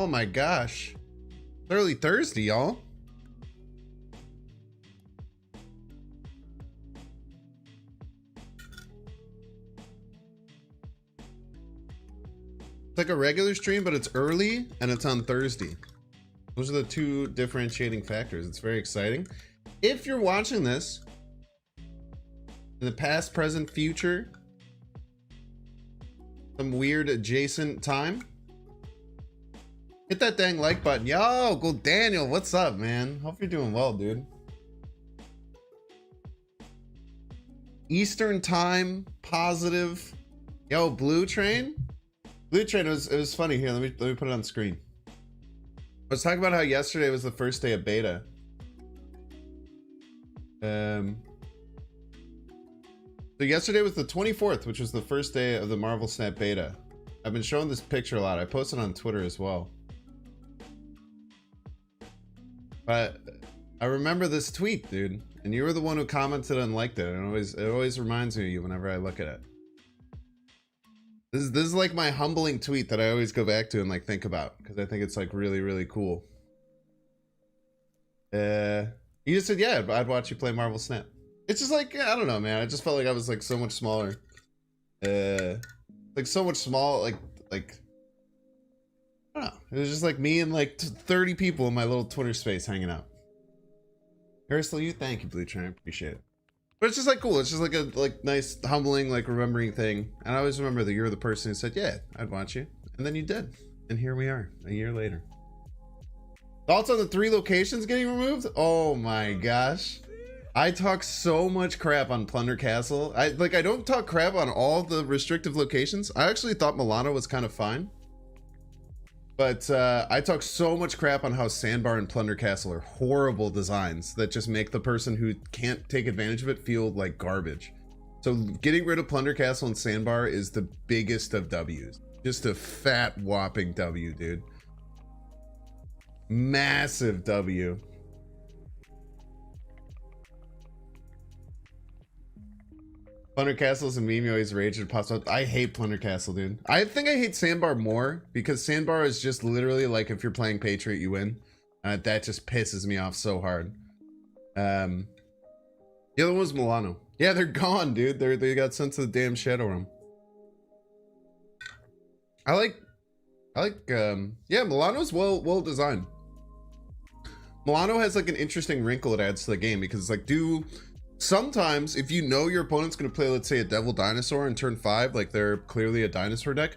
Oh my gosh. It's early Thursday, y'all. It's like a regular stream, but it's early and it's on Thursday. Those are the two differentiating factors. It's very exciting. If you're watching this in the past, present, future, some weird adjacent time, hit that dang like button. Yo, go Daniel. What's up, man? Hope you're doing well, dude. Eastern time, positive. Yo, Blue Train. Blue Train, it was funny. Here, let me put it on screen. I was talking about how yesterday was the first day of beta. So yesterday was the 24th, which was the first day of the Marvel Snap beta. I've been showing this picture a lot. I posted on Twitter as well. But I remember this tweet, dude, and you were the one who commented and liked it. And it always reminds me of you whenever I look at it. This is like my humbling tweet that I always go back to and like think about, because I think it's like really, really cool. You just said, yeah, I'd watch you play Marvel Snap. It's just like, I don't know, man. I just felt like I was like so much smaller. Like so much small, like I don't know. It was just like me and like 30 people in my little Twitter space hanging out. Ursula, you thank you, Blue Train. I appreciate it. But it's just like cool. It's just like a nice, humbling, like remembering thing. And I always remember that you're the person who said, yeah, I'd watch you. And then you did. And here we are, a year later. Thoughts on the 3 locations getting removed? Oh my gosh. I talk so much crap on Plunder Castle. I don't talk crap on all the restrictive locations. I actually thought Milano was kind of fine. But I talk so much crap on how Sandbar and Plunder Castle are horrible designs that just make the person who can't take advantage of it feel like garbage. So getting rid of Plunder Castle and Sandbar is the biggest of W's. Just a fat whopping W, dude. Massive W. Plunder Castle is a meme you always rage and pops up. I hate Plunder Castle, dude. I think I hate Sandbar more because Sandbar is just literally like if you're playing Patriot, you win. That just pisses me off so hard. The other one was Milano. Yeah, they're gone, dude. They got sent to the damn Shadow Realm. Yeah, Milano's well designed. Milano has like an interesting wrinkle it adds to the game because it's like, sometimes if you know your opponent's going to play, let's say, a Devil Dinosaur in turn 5, like they're clearly a dinosaur deck,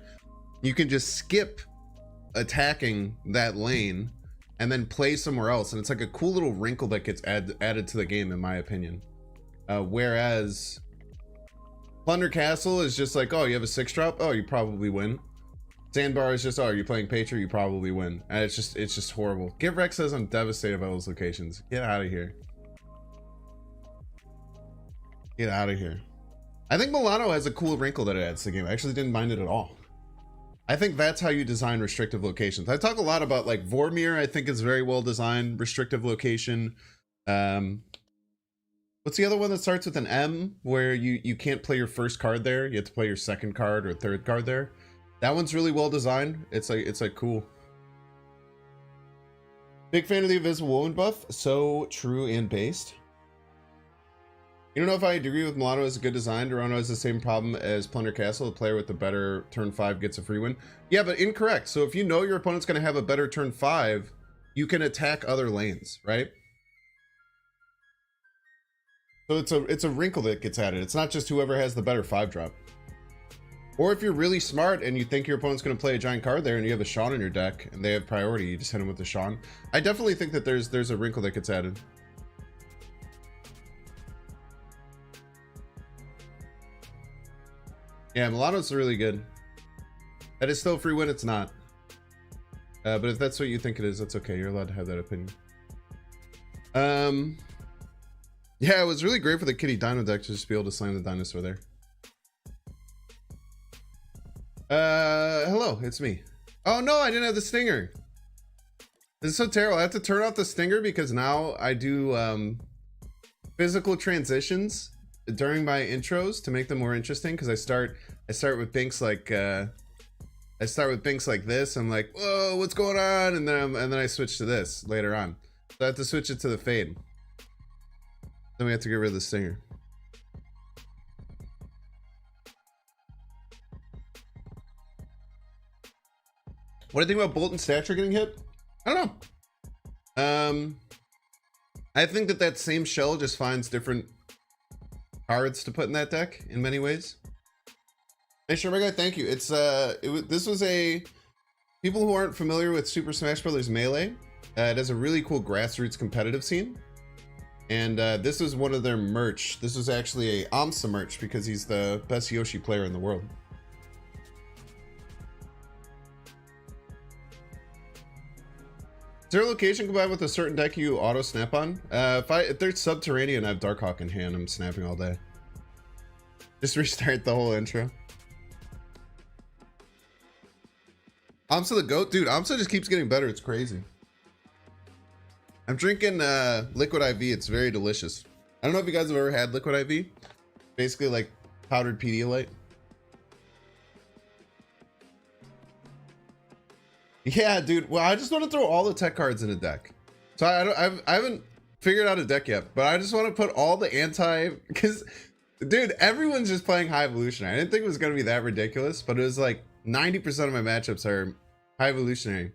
you can just skip attacking that lane and then play somewhere else, and it's like a cool little wrinkle that gets added to the game, in my opinion. Whereas Plunder Castle is just like, oh, you have a 6-drop, oh, you probably win. Sandbar is just, oh, you're playing Patriot, you probably win. And it's just horrible. Give Rex says I'm devastated by those locations. Get out of here. Get out of here. I think Milano has a cool wrinkle that it adds to the game. I actually didn't mind it at all. I think that's how you design restrictive locations. I talk a lot about like Vormir, I think is very well designed restrictive location. What's the other one that starts with an M where you can't play your first card there? You have to play your second card or third card there. That one's really well designed. It's like cool. Big fan of the Invisible Woman buff. So true and based. You don't know if I agree with Milano as a good design. Dorano has the same problem as Plunder Castle. The player with the better turn 5 gets a free win. Yeah, but incorrect. So if you know your opponent's going to have a better turn 5, you can attack other lanes, right? So it's a wrinkle that gets added. It's not just whoever has the better 5-drop. Or if you're really smart and you think your opponent's going to play a giant card there and you have a Sean in your deck and they have priority, you just hit them with the Sean. I definitely think that there's a wrinkle that gets added. Yeah, Milano's really good. That is still a free win, it's not. But if that's what you think it is, that's okay. You're allowed to have that opinion. Yeah, it was really great for the Kitty Dino deck to just be able to slam the dinosaur there. Hello, it's me. Oh no, I didn't have the stinger. This is so terrible. I have to turn off the stinger because now I do physical transitions during my intros to make them more interesting, because I start with things like I start with things like this. I'm like, whoa, what's going on? And then I switch to this later on. So I have to switch it to the fade. Then we have to get rid of the stinger. What do you think about Bolt and Stature getting hit? I don't know. I think that same shell just finds different cards to put in that deck in many ways. Hey, sure, my guy, thank you. It's this was a people who aren't familiar with Super Smash Bros. Melee. It has a really cool grassroots competitive scene, and this was one of their merch. This was actually a AMSA merch because he's the best Yoshi player in the world. Is there a location combined with a certain deck you auto snap on? If there's Subterranean, I have Darkhawk in hand. I'm snapping all day. Just restart the whole intro. AMSA the GOAT? Dude, AMSA just keeps getting better. It's crazy. I'm drinking Liquid IV. It's very delicious. I don't know if you guys have ever had Liquid IV. Basically like powdered Pedialyte. Yeah, dude. Well, I just want to throw all the tech cards in a deck. So I haven't figured out a deck yet, but I just want to put all the because, dude, everyone's just playing High Evolutionary. I didn't think it was going to be that ridiculous, but it was like 90% of my matchups are High Evolutionary.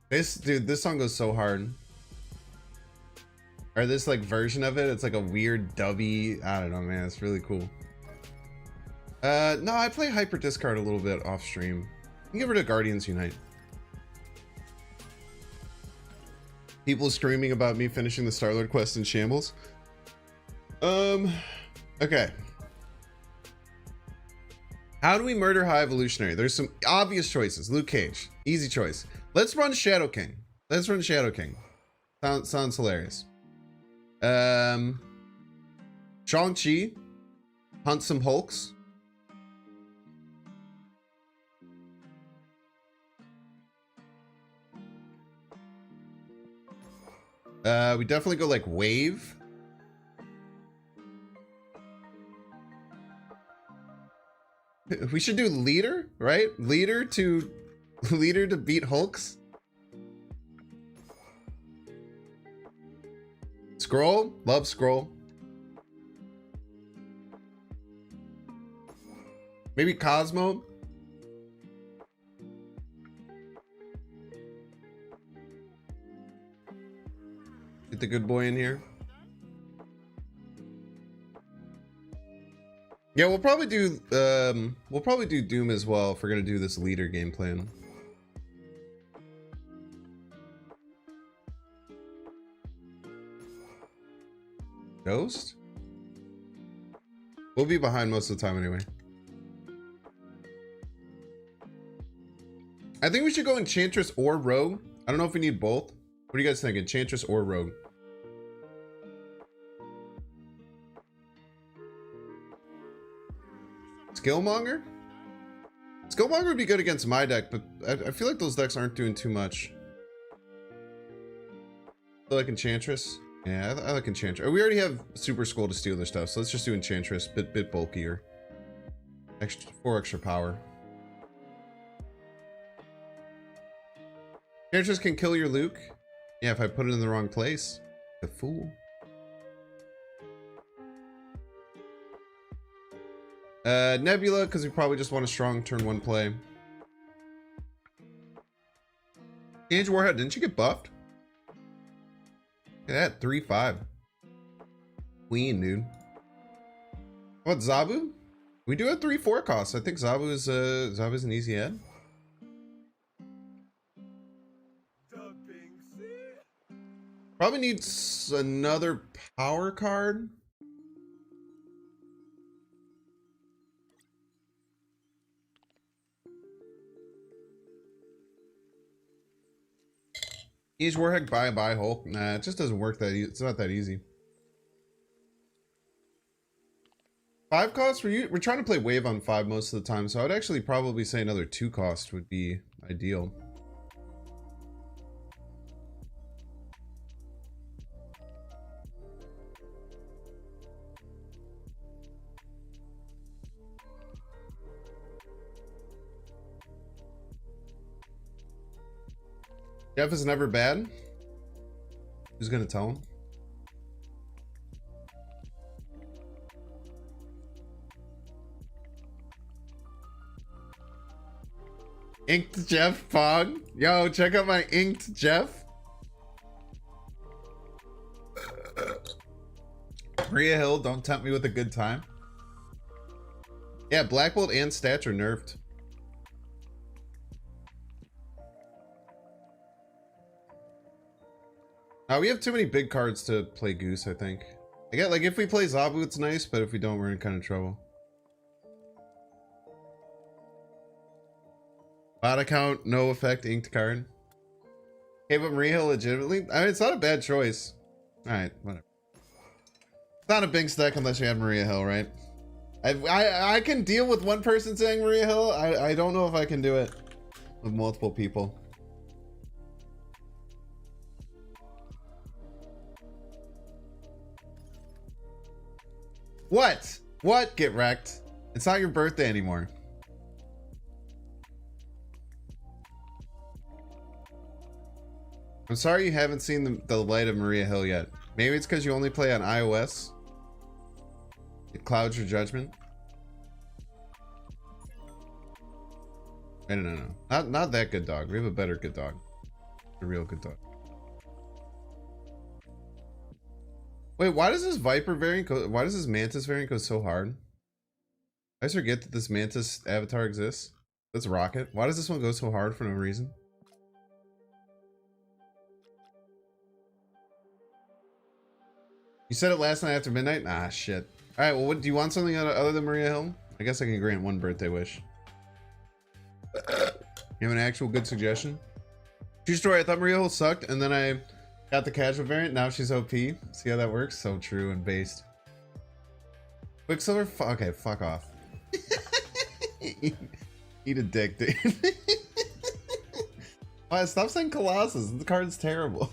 This song goes so hard. Or this like version of it, it's like a weird dubby. I don't know, man. It's really cool. No, I play Hyper Discard a little bit off stream. You can get rid of Guardians Unite. People screaming about me finishing the Star-Lord quest in shambles. Okay. How do we murder High Evolutionary? There's some obvious choices. Luke Cage, easy choice. Let's run Shadow King. Let's run Shadow King. Sounds hilarious. Shang-Chi, hunt some Hulks. We definitely go like wave. We should do leader, right? Leader to beat Hulks. Scroll, love scroll. Maybe Cosmo. Get the good boy in here. Yeah, we'll probably do Doom as well if we're gonna do this leader game plan. Ghost? We'll be behind most of the time anyway. I think we should go Enchantress or Rogue. I don't know if we need both. What do you guys think? Enchantress or Rogue? Skillmonger? Skillmonger would be good against my deck, but I feel like those decks aren't doing too much. I like Enchantress. Yeah, I like Enchantress. We already have Super Skull to steal their stuff, so let's just do Enchantress. Bit bulkier. 4 extra power. Enchantress can kill your Luke. Yeah, if I put it in the wrong place. The fool. Nebula, because we probably just want a strong turn 1 play. Teenage Warhead, didn't you get buffed? Look at that, 3-5. Queen, dude. How about Zabu? We do have 3-4 costs. I think Zabu is an easy ad. Probably needs another power card. Teenage Warhead, bye Hulk. Nah, it just doesn't work that easy. It's not that easy. 5 costs? We're trying to play wave on 5 most of the time, so I'd actually probably say another 2 cost would be ideal. Jeff is never bad. Who's gonna tell him? Inked Jeff Pog. Yo, check out my Inked Jeff. Maria Hill, don't tempt me with a good time. Yeah, Black Bolt and Stats are nerfed. We have too many big cards to play Goose, I think. I get, like, if we play Zabu, it's nice, but if we don't, we're in kind of trouble. Bot account, no effect, inked card. Okay, but Maria Hill legitimately? I mean, it's not a bad choice. Alright, whatever. It's not a Binks deck unless you have Maria Hill, right? I can deal with one person saying Maria Hill. I don't know if I can do it with multiple people. What? What? Get wrecked. It's not your birthday anymore. I'm sorry you haven't seen the light of Maria Hill yet. Maybe it's because you only play on iOS. It clouds your judgment. No. Not that good dog. We have a better good dog. A real good dog. Wait, why does this Viper variant go? Why does this Mantis variant go so hard? I just forget that this Mantis avatar exists. That's Rocket. Why does this one go so hard for no reason? You said it last night after midnight? Ah, shit. Alright, well, what, do you want something other than Maria Hill? I guess I can grant one birthday wish. You have an actual good suggestion? True story, I thought Maria Hill sucked, and then I got the casual variant. Now she's OP. See how that works? So true and based. Quicksilver? Okay, fuck off. Eat a dick, dude. Why, stop saying Colossus. The card's terrible.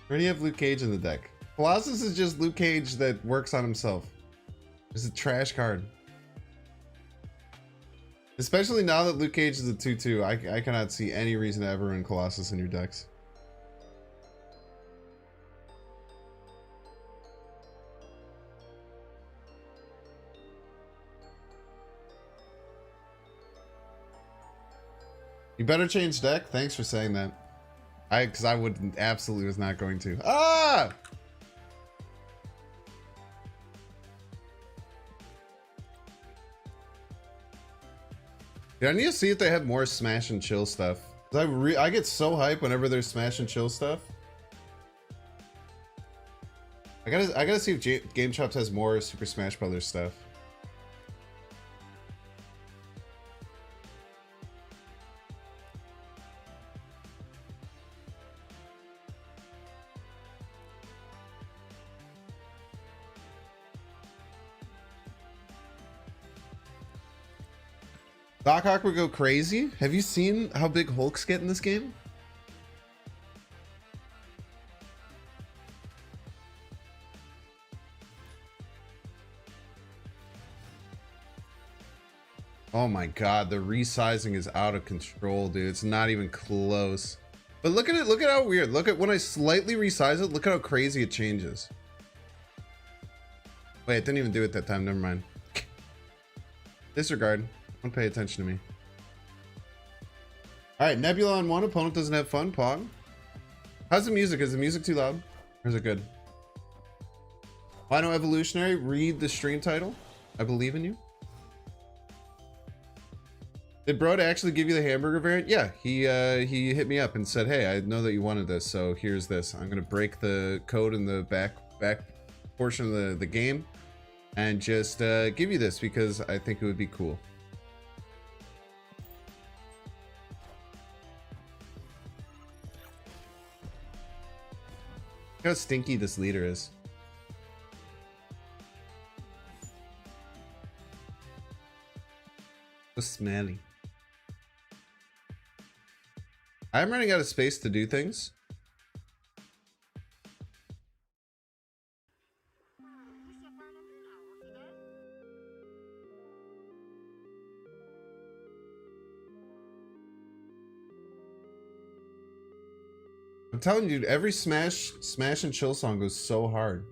Or do you have Luke Cage in the deck? Colossus is just Luke Cage that works on himself. It's a trash card. Especially now that Luke Cage is a 2/2, I cannot see any reason to ever run Colossus in your decks. You better change deck. Thanks for saying that. Because I would absolutely was not going to. Ah! Dude, I need to see if they have more Smash and Chill stuff. I get so hyped whenever there's Smash and Chill stuff. I gotta see if Game Chops has more Super Smash Brothers stuff. Doc Ock would go crazy. Have you seen how big Hulks get in this game? Oh my god, the resizing is out of control, dude. It's not even close. But look at it, look at how weird. Look at when I slightly resize it, look at how crazy it changes. Wait, it didn't even do it that time, never mind. Disregard. Don't pay attention to me. Alright, Nebula on one, opponent doesn't have fun, Pog. How's the music? Is the music too loud? Or is it good? Why no Evolutionary? Read the stream title. I believe in you. Did Broad actually give you the hamburger variant? Yeah, he hit me up and said, hey, I know that you wanted this, so here's this. I'm gonna break the code in the back portion of the game and just give you this because I think it would be cool. Look how stinky this leader is. So smelly. I'm running out of space to do things. I'm telling you, every Smash and Chill song goes so hard.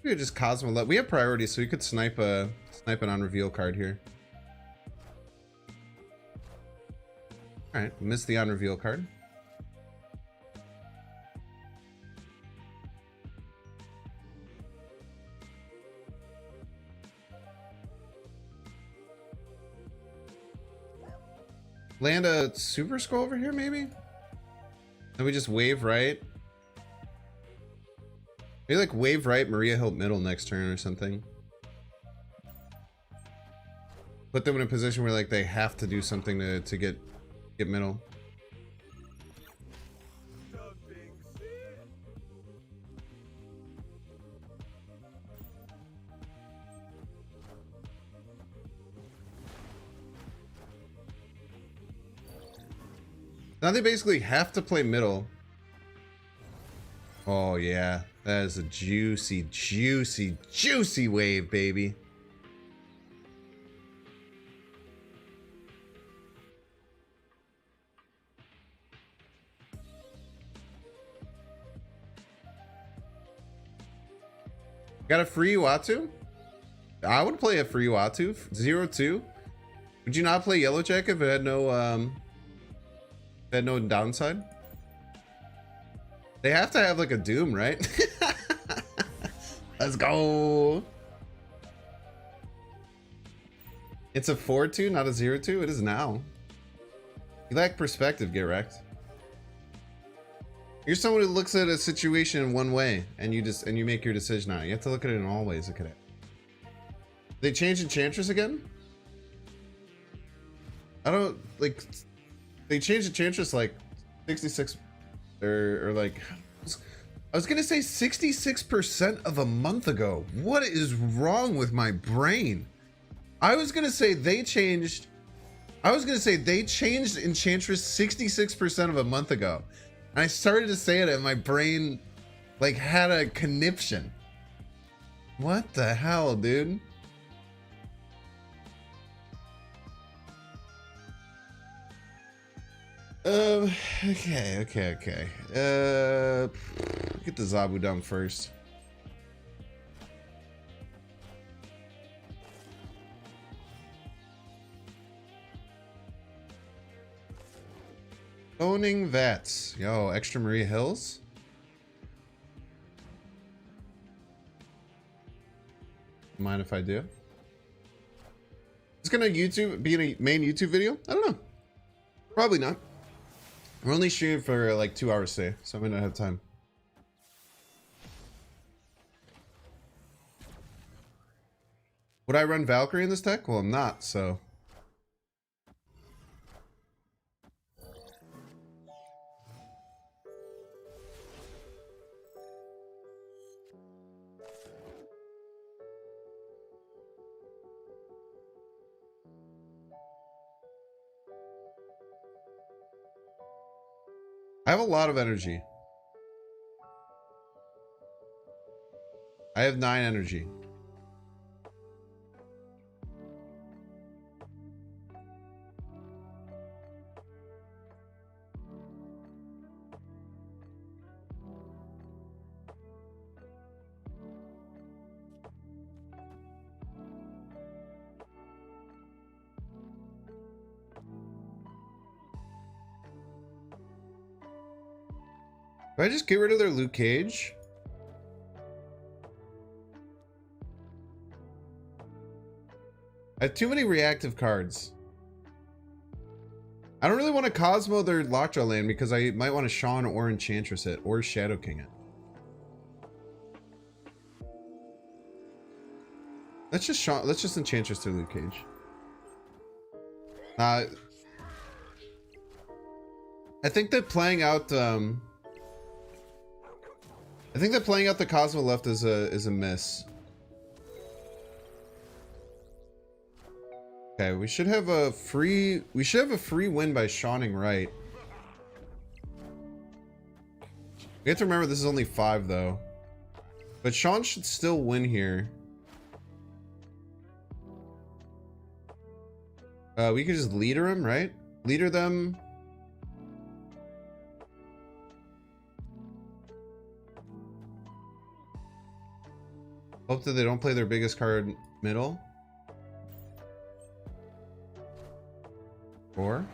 We could just Cosmo. We have priorities, so we could snipe an on-reveal card here. All right, missed the on-reveal card. Land a Super Skull over here, maybe? Then we just wave right. Maybe like wave right, Maria Hilt middle next turn or something. Put them in a position where like they have to do something to get middle. Now they basically have to play middle. Oh yeah, that is a juicy, juicy, juicy wave, baby. Got a free Uatu? I would play a free Uatu. 0-2. Would you not play Yellow Jack if it had no downside? They have to have like a Doom, right? Let's go. It's a 4-2, not a 0-2. It is now. You lack perspective, get wrecked. You're someone who looks at a situation in one way and you make your decision on it. You have to look at it in all ways. Look at it. They changed Enchantress again? I don't like they changed Enchantress like 66 or like I was gonna say 66% of a month ago. What is wrong with my brain? I was gonna say they changed Enchantress 66% of a month ago. And I started to say it and my brain like had a conniption. What the hell, dude? Okay. Get the Zabu done first. Owning Vets. Yo, extra Maria Hills? Mind if I do? It's gonna be a main YouTube video? I don't know. Probably not. We're only shooting for like 2 hours today, so I'm gonna have time. Would I run Valkyrie in this deck? Well, I'm not, so. I have a lot of energy. I have 9 energy. Do I just get rid of their Luke Cage? I have too many reactive cards. I don't really want to Cosmo their Lockjaw land because I might want to Shawn or Enchantress it or Shadow King it. Let's just Enchantress their Luke Cage. I think that playing out the Cosmo left is a miss. Okay, we should have a free win by Shawning right. We have to remember this is only 5 though. But Sean should still win here. We could just leader him, right? Leader them. Hope that they don't play their biggest card middle. Or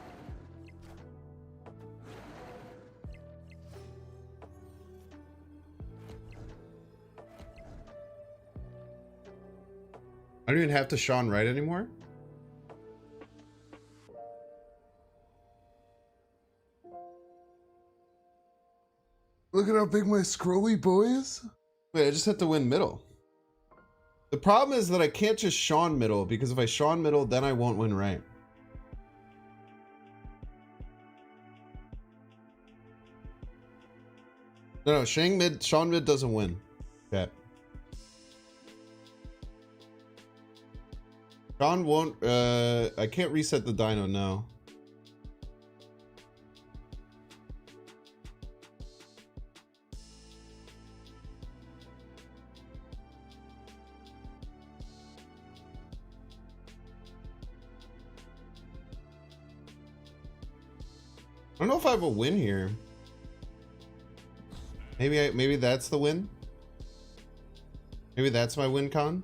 I don't even have to Sean right anymore. Look at how big my scrolly boy is. Wait, I just have to win middle. The problem is that I can't just Sean middle, because if I Sean middle, then I won't win right. No, Sean mid doesn't win. Okay. Sean won't, I can't reset the dino now. I don't know if I have a win here. Maybe that's the win. Maybe that's my win con.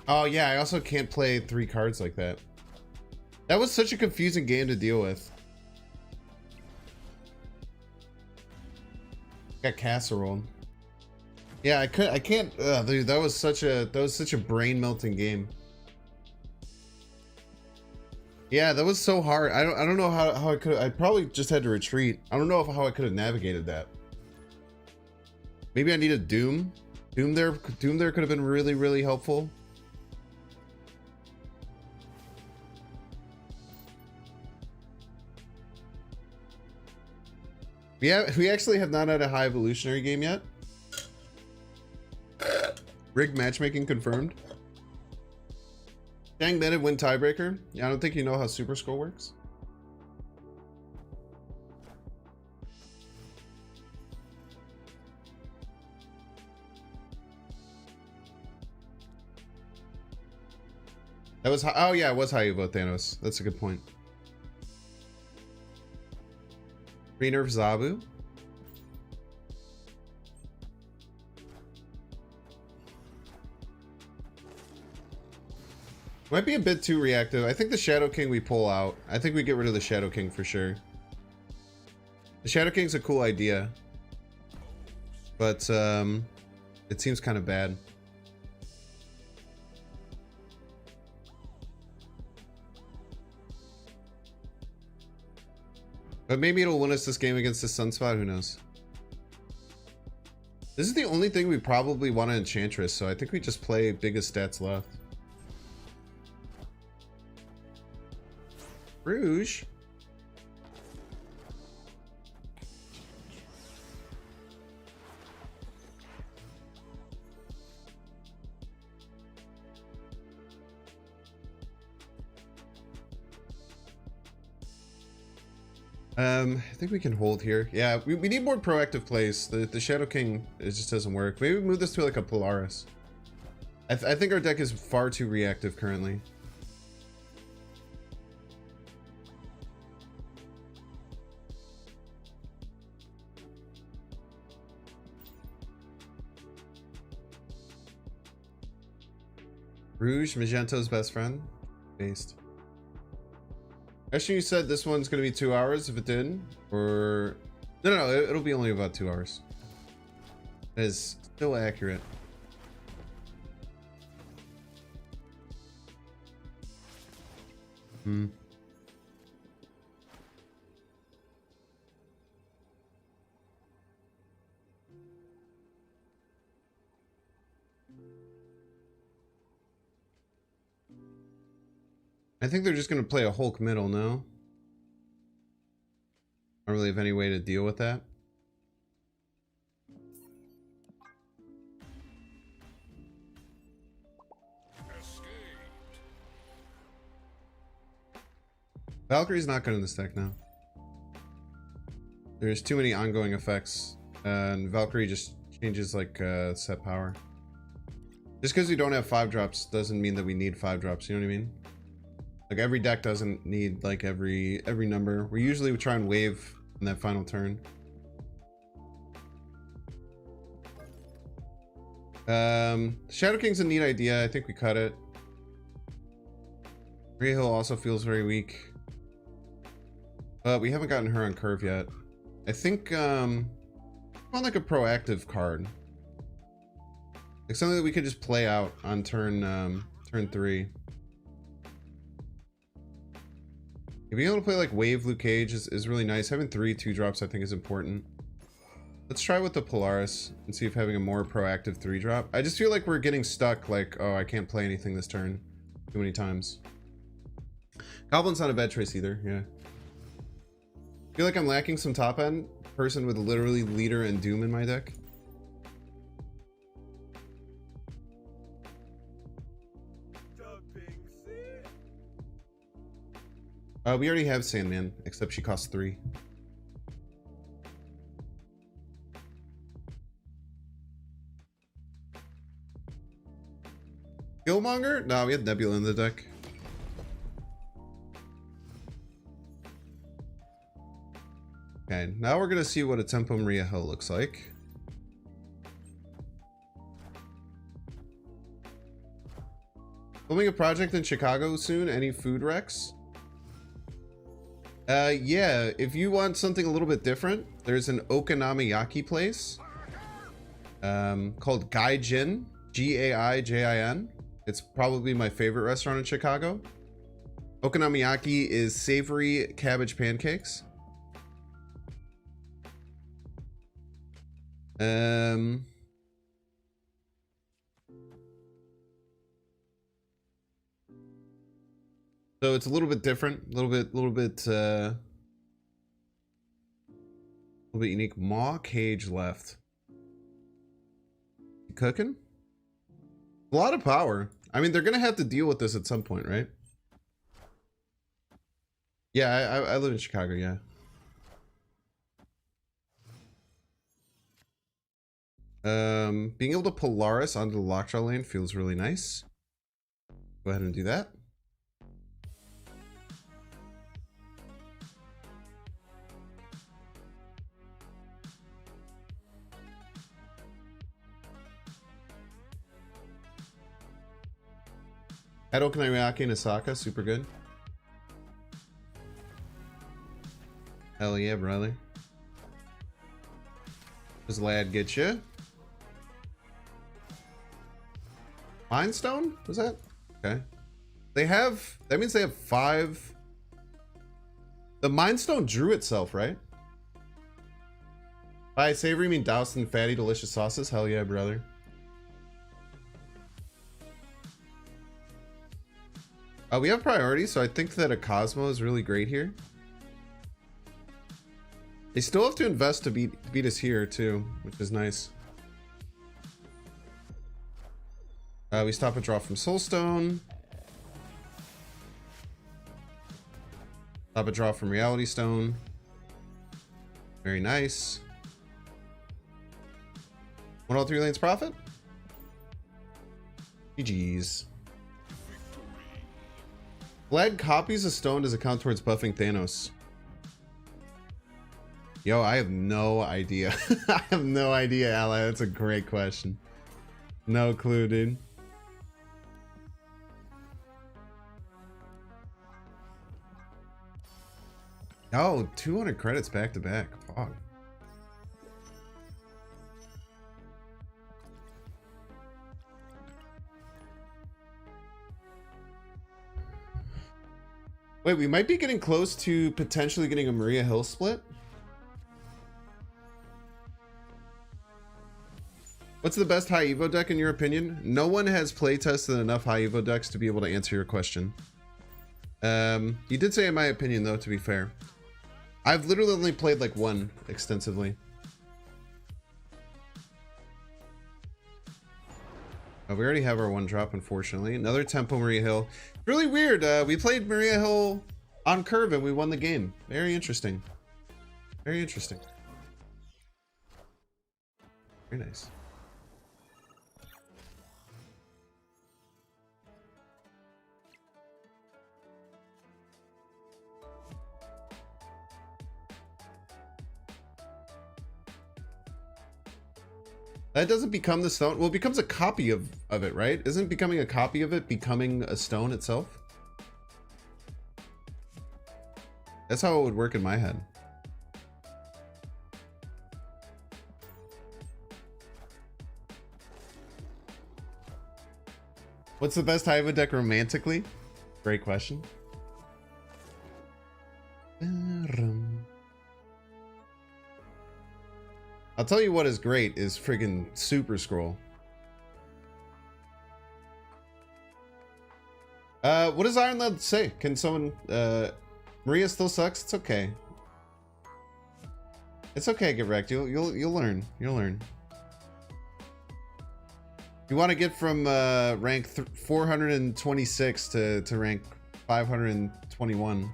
Oh yeah, I also can't play 3 cards like that. That was such a confusing game to deal with. Got casserole. Yeah, I can't. Dude, that was such a brain melting game. Yeah, that was so hard. I don't know how I could. I probably just had to retreat. I don't know how I could have navigated that. Maybe I needed Doom. Doom there could have been really helpful. We actually have not had a high evolutionary game yet. Rigged matchmaking confirmed. Dang, Meta win tiebreaker. Yeah, I don't think you know how Super Skull works. That was oh yeah, it was how you vote Thanos. That's a good point. Renerf Zabu. Might be a bit too reactive. I think the Shadow King we pull out. I think we get rid of the Shadow King for sure. The Shadow King's a cool idea. But it seems kind of bad. But maybe it'll win us this game against the Sunspot, who knows? This is the only thing we probably want to Enchantress, so I think we just play biggest stats left. Rouge. I think we can hold here. Yeah, we need more proactive plays. The Shadow King, it just doesn't work. Maybe we move this to like a Polaris. I think our deck is far too reactive currently. Rouge, Magento's best friend. Based. Actually, you said this one's gonna be 2 hours if it did, or no, it'll be only about 2 hours. That is still accurate. Hmm. I think they're just going to play a Hulk middle, no? I don't really have any way to deal with that. Valkyrie's not good in this deck now. There's too many ongoing effects, and Valkyrie just changes like set power. Just because we don't have 5-drops doesn't mean that we need 5-drops, you know what I mean? Like every deck doesn't need like every number. We usually try and wave in that final turn. Shadow King's a neat idea. I think we cut it. Rhea Hill also feels very weak. But we haven't gotten her on curve yet. I think on like a proactive card. Like something that we could just play out on turn 3. Being able to play like Wave Luke Cage is really nice. Having 3 2-drops I think is important. Let's try with the Polaris and see if having a more proactive 3-drop. I just feel like we're getting stuck like, oh, I can't play anything this turn too many times. Goblin's not a bad choice either, yeah. I feel like I'm lacking some top end person with literally Leader and Doom in my deck. We already have Sandman, except she costs 3. Killmonger? No, we had Nebula in the deck. Okay, now we're gonna see what a Tempo Maria Hill looks like. Filming a project in Chicago soon? Any food wrecks? Yeah, if you want something a little bit different, there's an Okonomiyaki place called Gaijin, Gaijin. It's probably my favorite restaurant in Chicago. Okonomiyaki is savory cabbage pancakes. So it's a little bit different, a little bit unique. Maw Cage left. You cooking? A lot of power. I mean, they're gonna have to deal with this at some point, right? Yeah, I live in Chicago, yeah. Being able to Polaris onto the Lockjaw lane feels really nice. Go ahead and do that. Had Okonomiyaki and Osaka, super good. Hell yeah, brother. Does lad get you? Mind Stone? Was that? Okay. They have, that means they have 5. The Mind Stone drew itself, right? By savory, you mean doused in fatty, delicious sauces? Hell yeah, brother. We have priority, so I think that a Cosmo is really great here. They still have to invest to beat us here too, which is nice. We stop a draw from Soulstone. Stop a draw from Reality Stone. Very nice. Want all 3 lanes profit? GG's. Vlad copies a stone as a count towards buffing Thanos. Yo, I have no idea. I have no idea, Ally. That's a great question. No clue, dude. Oh, 200 credits back to back. Fuck. Wait, we might be getting close to potentially getting a Maria Hill split. What's the best high Evo deck in your opinion? No one has playtested enough high Evo decks to be able to answer your question. You did say in my opinion though, to be fair. I've literally only played like one extensively. Oh, we already have our one drop, unfortunately. Another Tempo Maria Hill. Really weird. We played Maria Hill on curve and we won the game. Very interesting. Very interesting. Very nice. That doesn't become the stone. Well, it becomes a copy of it, right? Isn't becoming a copy of it becoming a stone itself? That's how it would work in my head. What's the best Haiva deck romantically? Great question. I'll tell you what is great is friggin' Super Scroll. What does Iron Lad say? Can someone, Maria still sucks? It's okay. It's okay, get wrecked. You'll learn. You'll learn. You want to get from rank 426 to rank 521.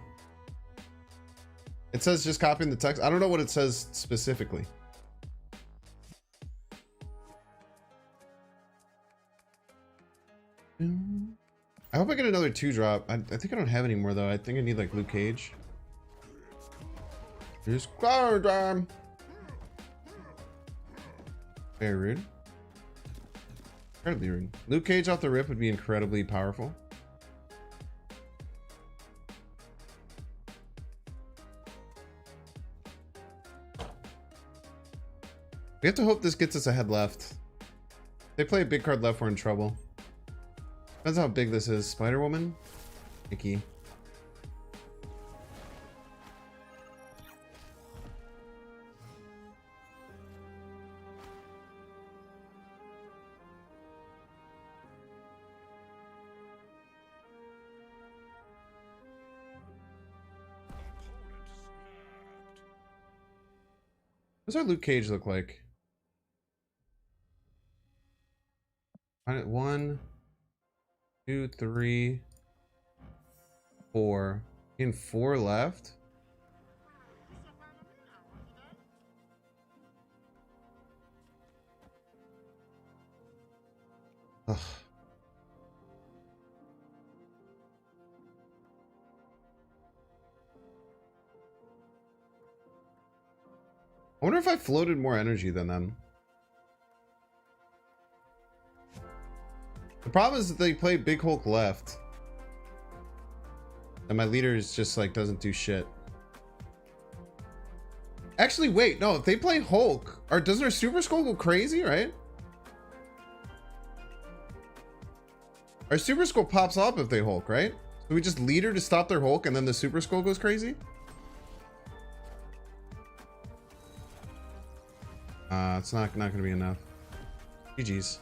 It says just copying the text. I don't know what it says specifically. I hope I get another 2-drop. I think I don't have any more though. I think I need like Luke Cage. Here's time. Very rude. Incredibly rude. Luke Cage off the rip would be incredibly powerful. We have to hope this gets us ahead left. If they play a big card left, we're in trouble. Depends how big this is. Spider-Woman? Icky. What's our Luke Cage look like? 1, 2, 3, 4. In 4 left. Ugh. I wonder if I floated more energy than them. The problem is that they play Big Hulk left. And my leader is just like doesn't do shit. Actually, wait, no, if they play Hulk, or doesn't our Super Skull go crazy, right? Our Super Skull pops up if they Hulk, right? So we just leader to stop their Hulk and then the Super Skull goes crazy? It's not gonna be enough. GG's.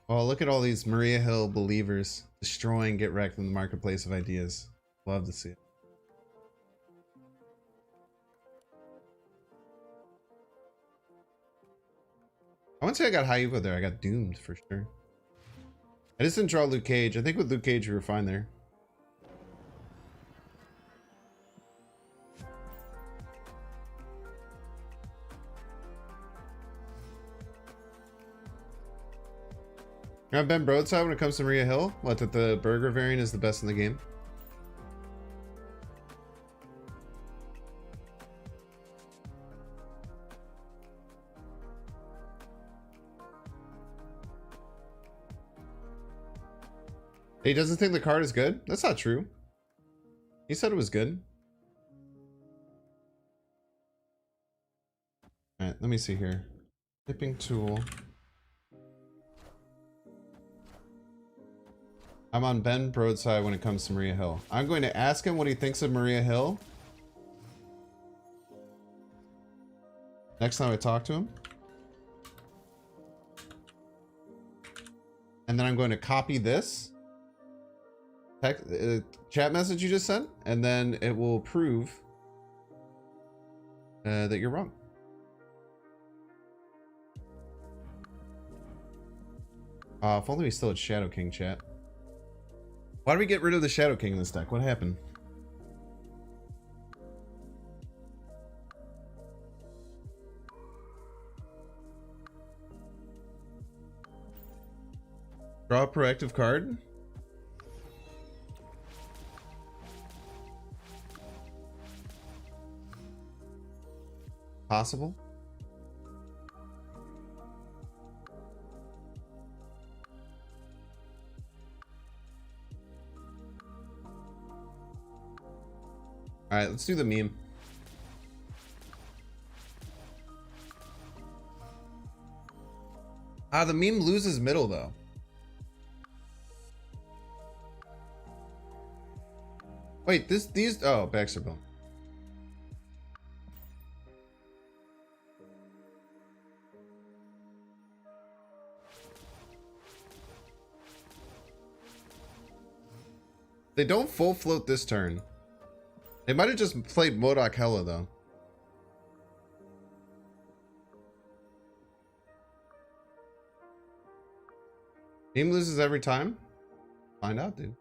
Oh, look at all these Maria Hill believers destroying Get Wrecked in the marketplace of ideas. Love to see it. I wouldn't say I got high evo there. I got doomed for sure. I just didn't draw Luke Cage. I think with Luke Cage we were fine there. You know, Ben Broadside when it comes to Maria Hill? What, that the burger variant is the best in the game? He doesn't think the card is good? That's not true. He said it was good. Alright, let me see here. Tipping tool. I'm on Ben Broadside when it comes to Maria Hill. I'm going to ask him what he thinks of Maria Hill. Next time I talk to him. And then I'm going to copy this text, chat message you just sent, and then it will prove that you're wrong. If only we still had Shadow King chat. Why did we get rid of the Shadow King in this deck? What happened? Draw a proactive card. Possible. All right, let's do the meme. The meme loses middle though. Wait, these Baxter Bill. They don't full float this turn. They might have just played Modok Hella though. Team loses every time? Find out, dude.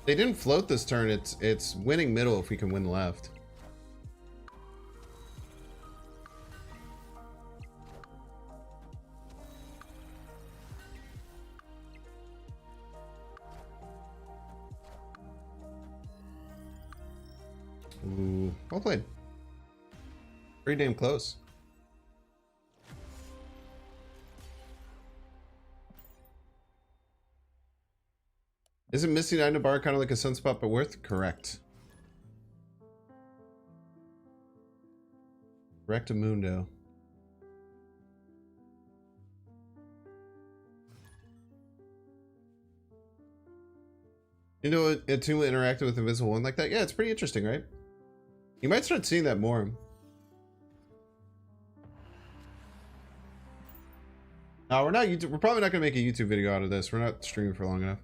They didn't float this turn. It's winning middle if we can win left. Ooh, well played. Pretty damn close. Isn't Misty Nine Bar kind of like a Sunspot but worth? Correct. Rectamundo. You know, Attunement interacted with Invisible One like that? Yeah, it's pretty interesting, right? You might start seeing that more. No, we're not YouTube. We're probably not going to make a YouTube video out of this. We're not streaming for long enough.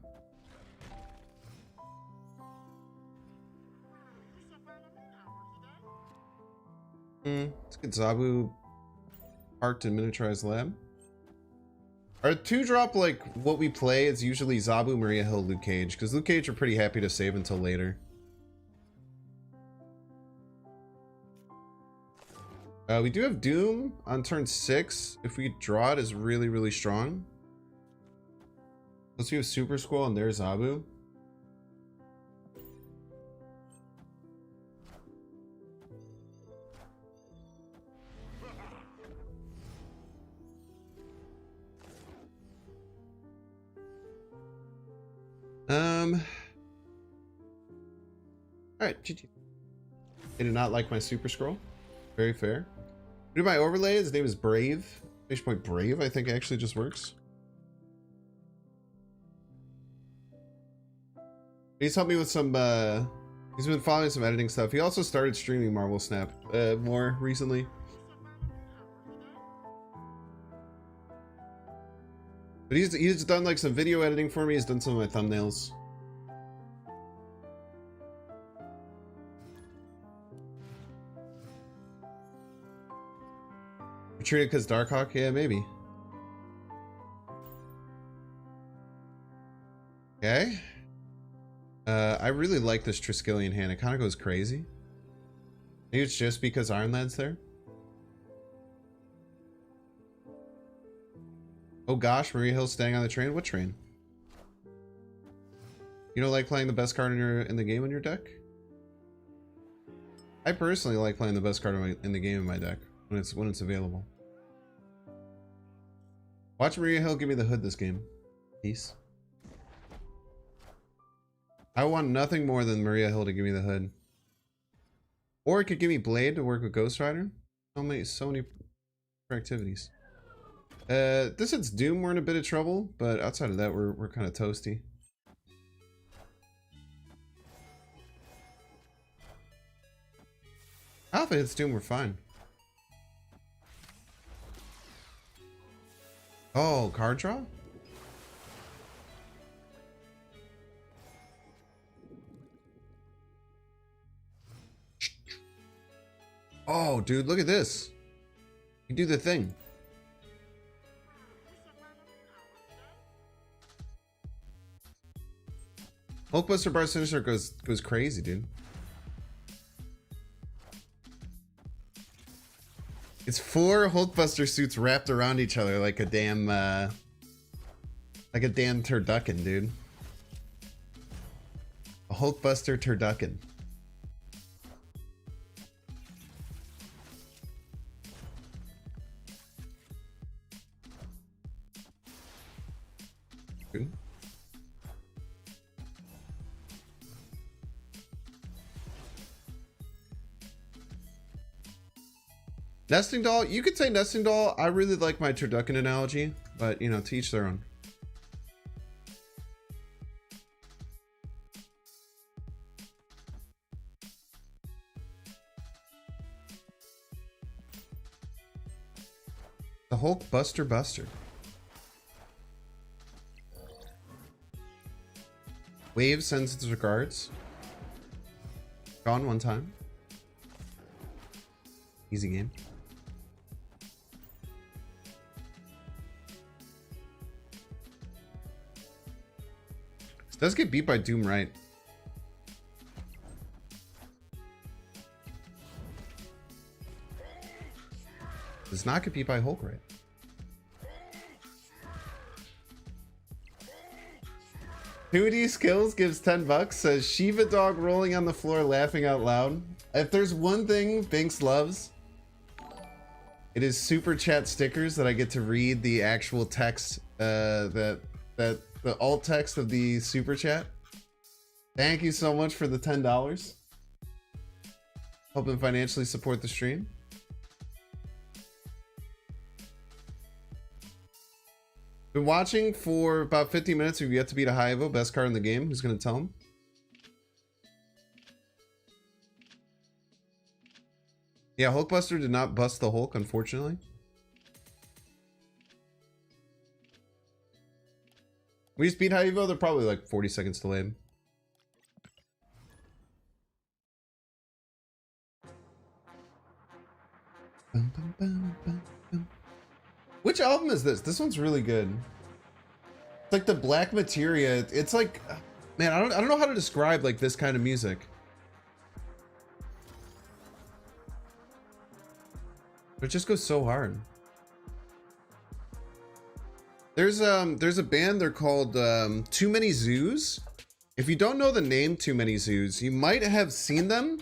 Let's get Zabu parked in Miniaturized Lab. Our 2-drop, like, what we play, it's usually Zabu, Maria Hill, Luke Cage, because Luke Cage are pretty happy to save until later. We do have Doom on turn 6. If we draw it, is really, really strong. Let's do a Super Squall and there's Zabu. Alright, GG. They do not like my Super Scroll. Very fair. Do my overlay, his name is Brave. Fish Point Brave, I think actually just works. He's helped me with some, he's been following some editing stuff. He also started streaming Marvel Snap more recently. But he's done like some video editing for me. He's done some of my thumbnails. Treated because Darkhawk? Yeah, maybe. Okay. I really like this Triskelion hand. It kind of goes crazy. Maybe it's just because Ironlad's there. Oh gosh, Maria Hill's staying on the train. What train? You don't like playing the best card in the game in your deck? I personally like playing the best card in the game in my deck when it's available. Watch Maria Hill give me the hood this game. Peace. I want nothing more than Maria Hill to give me the hood. Or it could give me Blade to work with Ghost Rider. So many activities. This hits Doom, we're in a bit of trouble, but outside of that, we're kind of toasty. Alpha hits Doom, we're fine. Oh, card draw? Oh, dude, look at this. You do the thing. Hulkbuster Bar Sinister goes crazy, dude. It's 4 Hulkbuster suits wrapped around each other like a damn turducken, dude. A Hulkbuster turducken. Good. Nesting doll, you could say nesting doll. I really like my turducken analogy, but you know, to each their own. The Hulk Buster Buster. Wave sends its regards. Gone one time. Easy game. Does get beat by Doom, right? Does not get beat by Hulk, right? Hootie Skills gives $10. Says Shiva dog rolling on the floor laughing out loud. If there's one thing Binks loves, it is super chat stickers that I get to read the actual text the alt text of the super chat. Thank you so much for the $10. Helping financially support the stream. Been watching for about 50 minutes. We've yet to beat a high Evo. Best card in the game. Who's gonna tell him? Yeah, Hulkbuster did not bust the Hulk, unfortunately. We just beat high Evo. They're probably like 40 seconds delayed. Which album is this? This one's really good. It's like the Black Materia. It's like, man, I don't know how to describe like this kind of music. But it just goes so hard. There's a band, they're called Too Many Zoos. If you don't know the name Too Many Zoos, you might have seen them.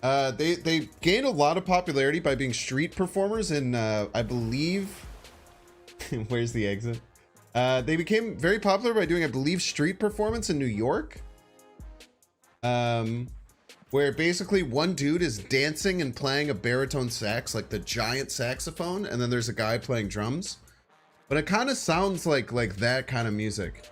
They gained a lot of popularity by being street performers in I believe where's the exit? They became very popular by doing, I believe, street performance in New York. Where basically one dude is dancing and playing a baritone sax, like the giant saxophone, and then there's a guy playing drums. But it kind of sounds like that kind of music.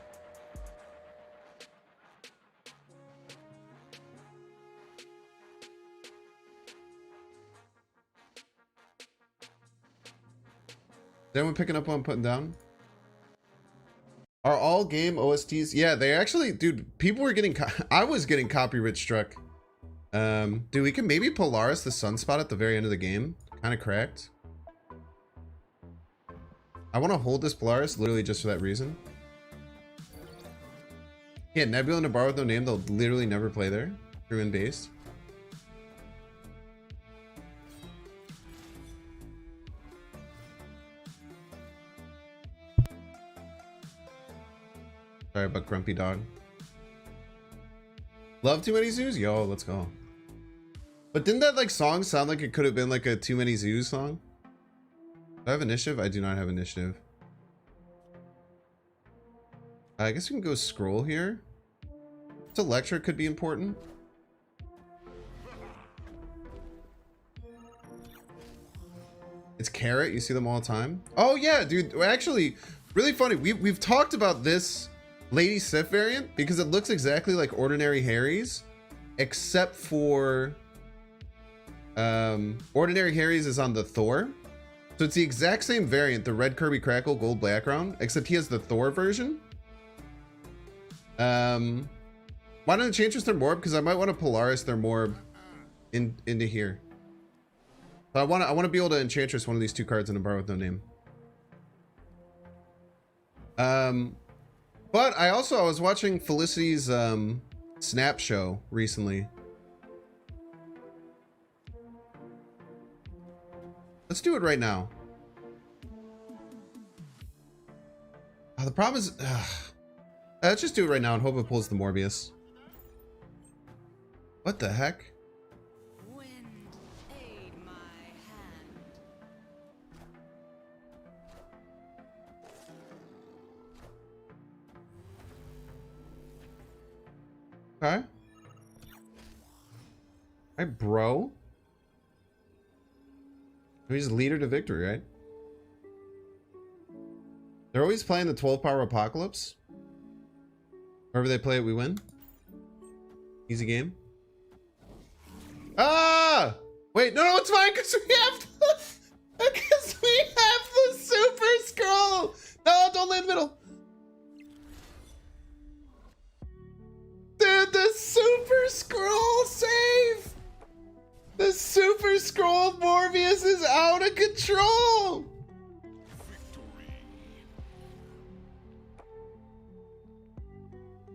Is anyone picking up what I'm putting down? Are all game OSTs? Yeah, they actually, dude, people were getting, I was getting copyright struck. Dude, we can maybe Polaris the Sunspot at the very end of the game. Kind of cracked. I want to hold this Polaris literally just for that reason. Yeah, Nebula and Nabar with no name, they'll literally never play there. Ruin based. Sorry about Grumpy Dog. Love Too Many Zoos? Yo, let's go. But didn't that like song sound like it could have been like a Too Many Zoos song? Do I have initiative? I do not have initiative. I guess we can go scroll here. This Electra could be important. It's Carrot. You see them all the time. Oh yeah, dude. Actually, really funny. We've talked about this Lady Sif variant because it looks exactly like Ordinary Harry's, except for Ordinary Harry's is on the Thor. So it's the exact same variant, the red Kirby Crackle gold background, except he has the Thor version. Why don't Enchantress their Morb? Because I might want to Polaris their Morb into here. So I want to be able to Enchantress one of these two cards in a bar with no name. But I was watching Felicity's Snap show recently. Let's do it right now. The problem is, let's just do it right now and hope it pulls the Morbius. What the heck? Wind, aid my hand. Okay. Alright, bro. He's leader to victory, right? They're always playing the 12 power apocalypse. Wherever they play it, we win. Easy game. Ah! Wait, no, it's fine because we have the super scroll. No, don't lay in the middle. Dude, the super scroll save. The super scroll Morbius is out of control.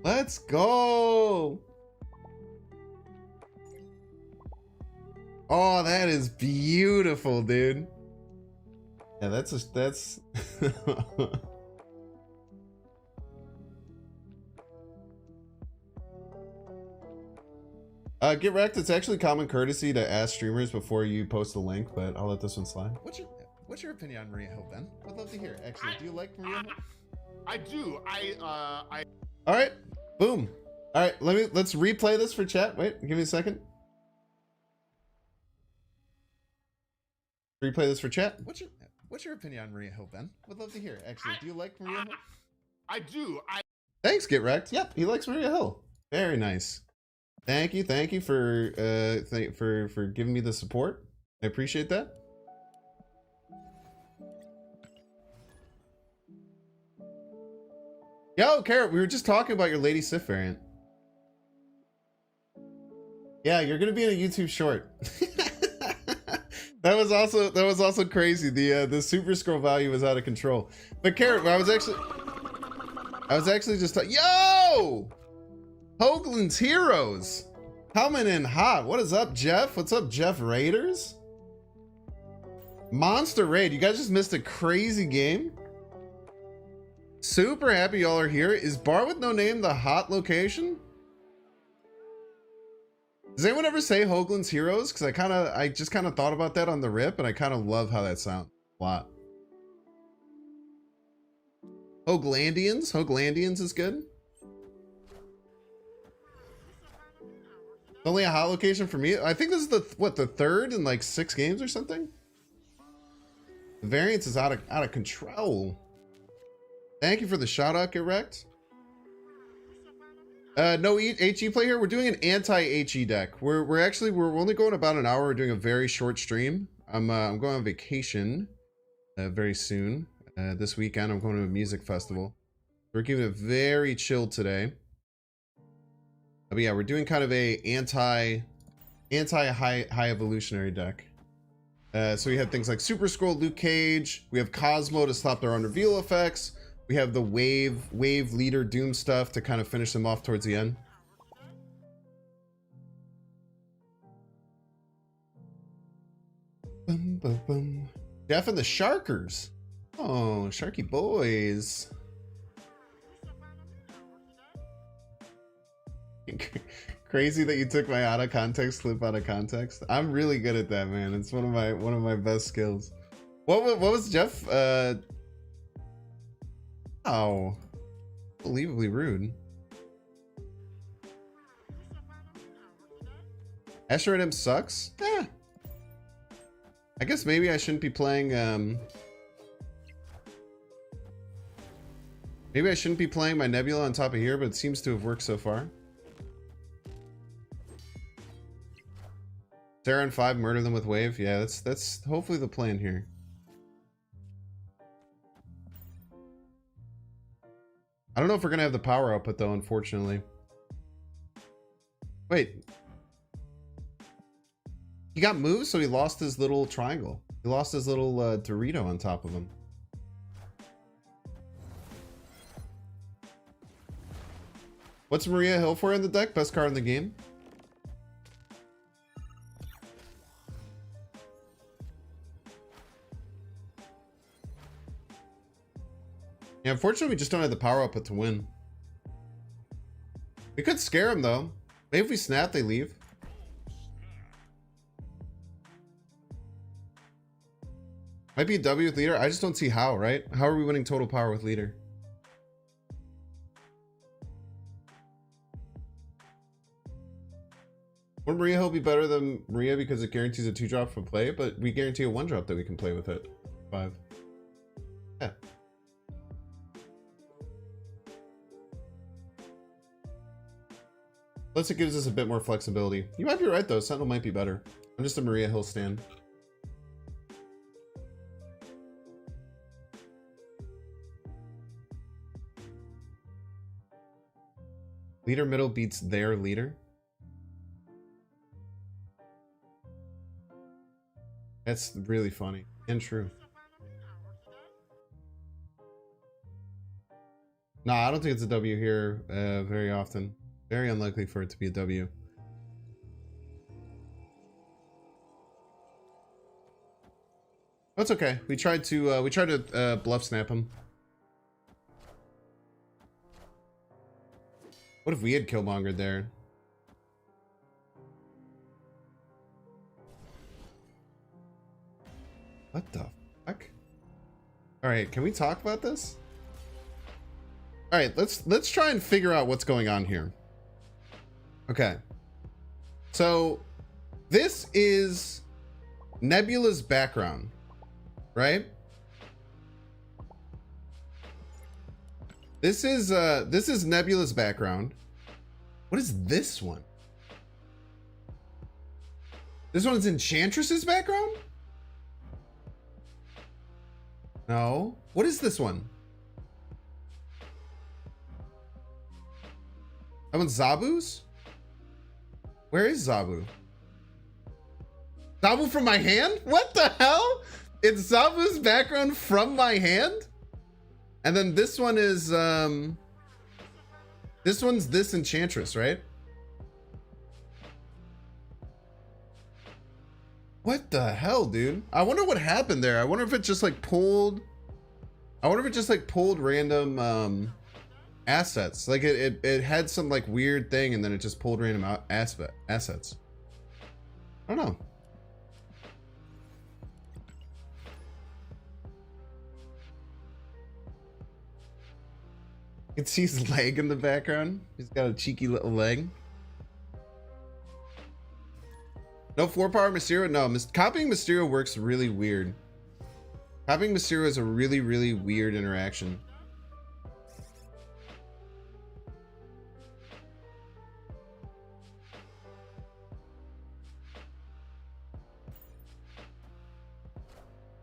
Let's go. Oh, that is beautiful, dude. Yeah, that's get wrecked. It's actually common courtesy to ask streamers before you post the link, but I'll let this one slide. What's your opinion on Maria Hill, Ben? I'd love to hear. Actually, do you like Maria Hill? I do. I All right, boom. All right, let's replay this for chat. Wait, give me a second. Replay this for chat. What's your opinion on Maria Hill, Ben? Would love to hear. Actually, do you like Maria Hill? I do. Thanks, Get Wrecked. Yep, he likes Maria Hill. Very nice. Thank you for giving me the support. I appreciate that. Yo, Carrot, we were just talking about your Lady Sif variant. Yeah, you're gonna be in a YouTube short. That was also crazy. The super scroll value was out of control. But Carrot, I was actually just yo! Hoagland's Heroes coming in hot. What is up, Jeff? What's up, Jeff Raiders? Monster Raid. You guys just missed a crazy game. Super happy y'all are here. Is Bar with No Name the hot location? Does anyone ever say Hoagland's Heroes? Because I just kind of thought about that on the rip, and I kind of love how that sounds a lot. Hoaglandians? Hoaglandians is good. Only a hot location for me. I think this is the third in like 6 games or something. The variance is out of control. Thank you for the shout out, Get Wrecked. No HE play here. We're doing an anti-HE deck. We're only going about an hour. We're doing a very short stream. I'm going on vacation very soon. This weekend I'm going to a music festival. We're keeping it very chill today. But yeah, we're doing kind of a anti high evolutionary deck. So we have things like Super Scroll, Luke Cage. We have Cosmo to stop their unreveal effects. We have the wave leader Doom stuff to kind of finish them off towards the end. Bum, bum, bum. Jeff and the Sharkers. Oh, Sharky boys. Crazy that you took my out of context clip out of context. I'm really good at that, man. It's one of my best skills. What was Jeff? Oh, unbelievably rude. Asteroid M sucks. Yeah. I guess maybe I shouldn't be playing, maybe I shouldn't be playing my Nebula on top of here, but it seems to have worked so far. Sarah and 5, murder them with wave. Yeah, that's hopefully the plan here. I don't know if we're gonna have the power output though, unfortunately. Wait. He got moved, so he lost his little triangle. He lost his little Dorito on top of him. What's Maria Hill for in the deck? Best card in the game. Yeah, unfortunately, we just don't have the power output to win. We could scare them, though. Maybe if we snap, they leave. Might be a W with leader. I just don't see how, right? How are we winning total power with leader? Would Maria Hill be better than Maria because it guarantees a 2-drop from play, but we guarantee a 1-drop that we can play with it. 5. Yeah. Plus it gives us a bit more flexibility. You might be right though, Sentinel might be better. I'm just a Maria Hill stan. Leader middle beats their leader. That's really funny and true. No, I don't think it's a W here very often. Very unlikely for it to be a W. That's okay. We tried to bluff snap him. What if we had Killmonger there? What the fuck? All right, can we talk about this? All right, let's try and figure out what's going on here. Okay. So this is Nebula's background, right? This is Nebula's background. What is this one? This one's Enchantress's background? No. What is this one? That one's Zabu's? Where is Zabu? Zabu from my hand? What the hell? It's Zabu's background from my hand? And then this one is, this one's this Enchantress, right? What the hell, dude? I wonder what happened there. I wonder if it just like pulled, random, assets. Like it had some like weird thing and then it just pulled random assets. I don't know. You can see his leg in the background. He's got a cheeky little leg. No 4-power Mysterio? No, copying Mysterio works really weird. Copying Mysterio is a really, really weird interaction.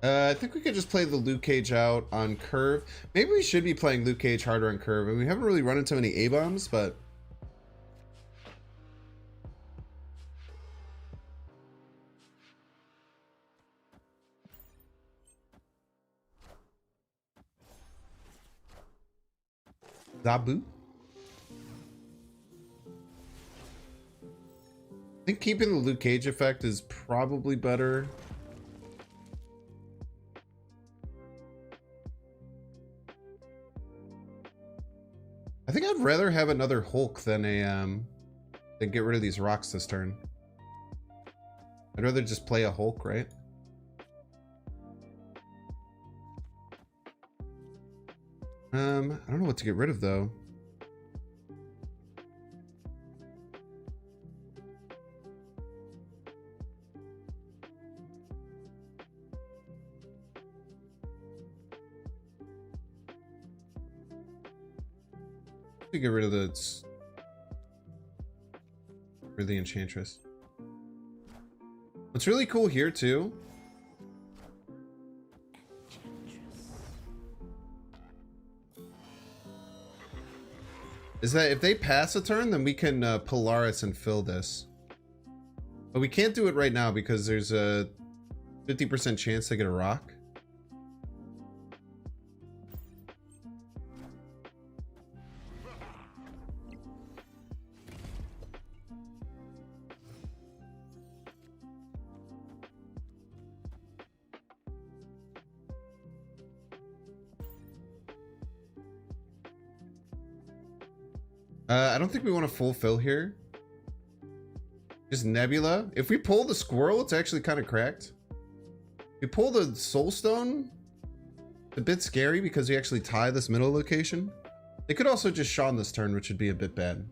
I think we could just play the Luke Cage out on curve. Maybe we should be playing Luke Cage harder on curve. I mean, we haven't really run into many A-bombs, but... Zabu? I think keeping the Luke Cage effect is probably better. I think I'd rather have another Hulk than a than get rid of these rocks this turn. I'd rather just play a Hulk, right? I don't know what to get rid of though. To get rid of the enchantress. What's really cool here too is that if they pass a turn, then we can Polaris and fill this. But we can't do it right now because there's a 50% chance to get a rock. I don't think we want to fulfill here. Just Nebula. If we pull the squirrel, it's actually kind of cracked. If we pull the soulstone, it's a bit scary because we actually tie this middle location. They could also just Sean this turn, which would be a bit bad.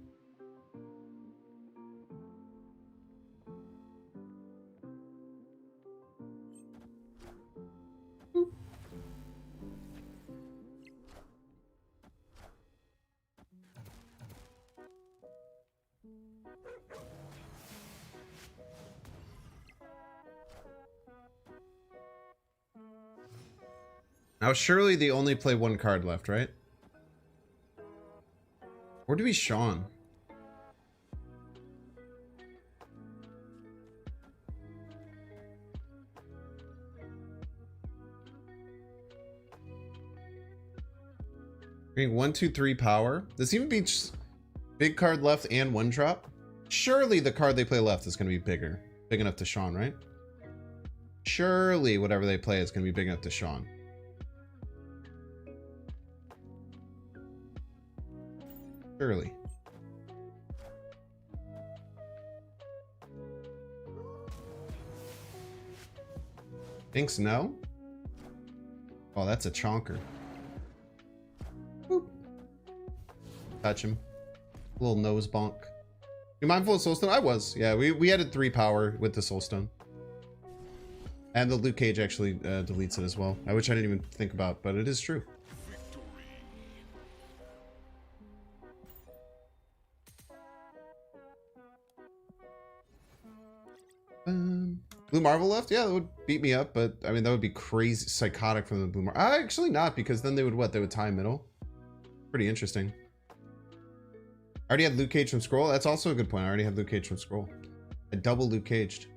Now, surely they only play one card left, right? Or do we Sean? Bring 1, 2, 3 power. Does even be big card left and one drop? Surely the card they play left is going to be bigger. Big enough to Sean, right? Surely whatever they play is going to be big enough to Sean. Surely. Thinks no? Oh, that's a chonker. Boop. Touch him. A little nose bonk. You mindful of Soulstone? I was. Yeah, we added 3 power with the Soulstone. And the Luke Cage actually deletes it as well. Which I didn't even think about, but it is true. Blue Marvel left? Yeah, that would beat me up, but I mean, that would be crazy, psychotic from the Blue Marvel. Actually not, because then they would what? They would tie middle. Pretty interesting. I already had Luke Cage from Scroll. That's also a good point. I already have Luke Cage from Scroll. I double Luke Caged.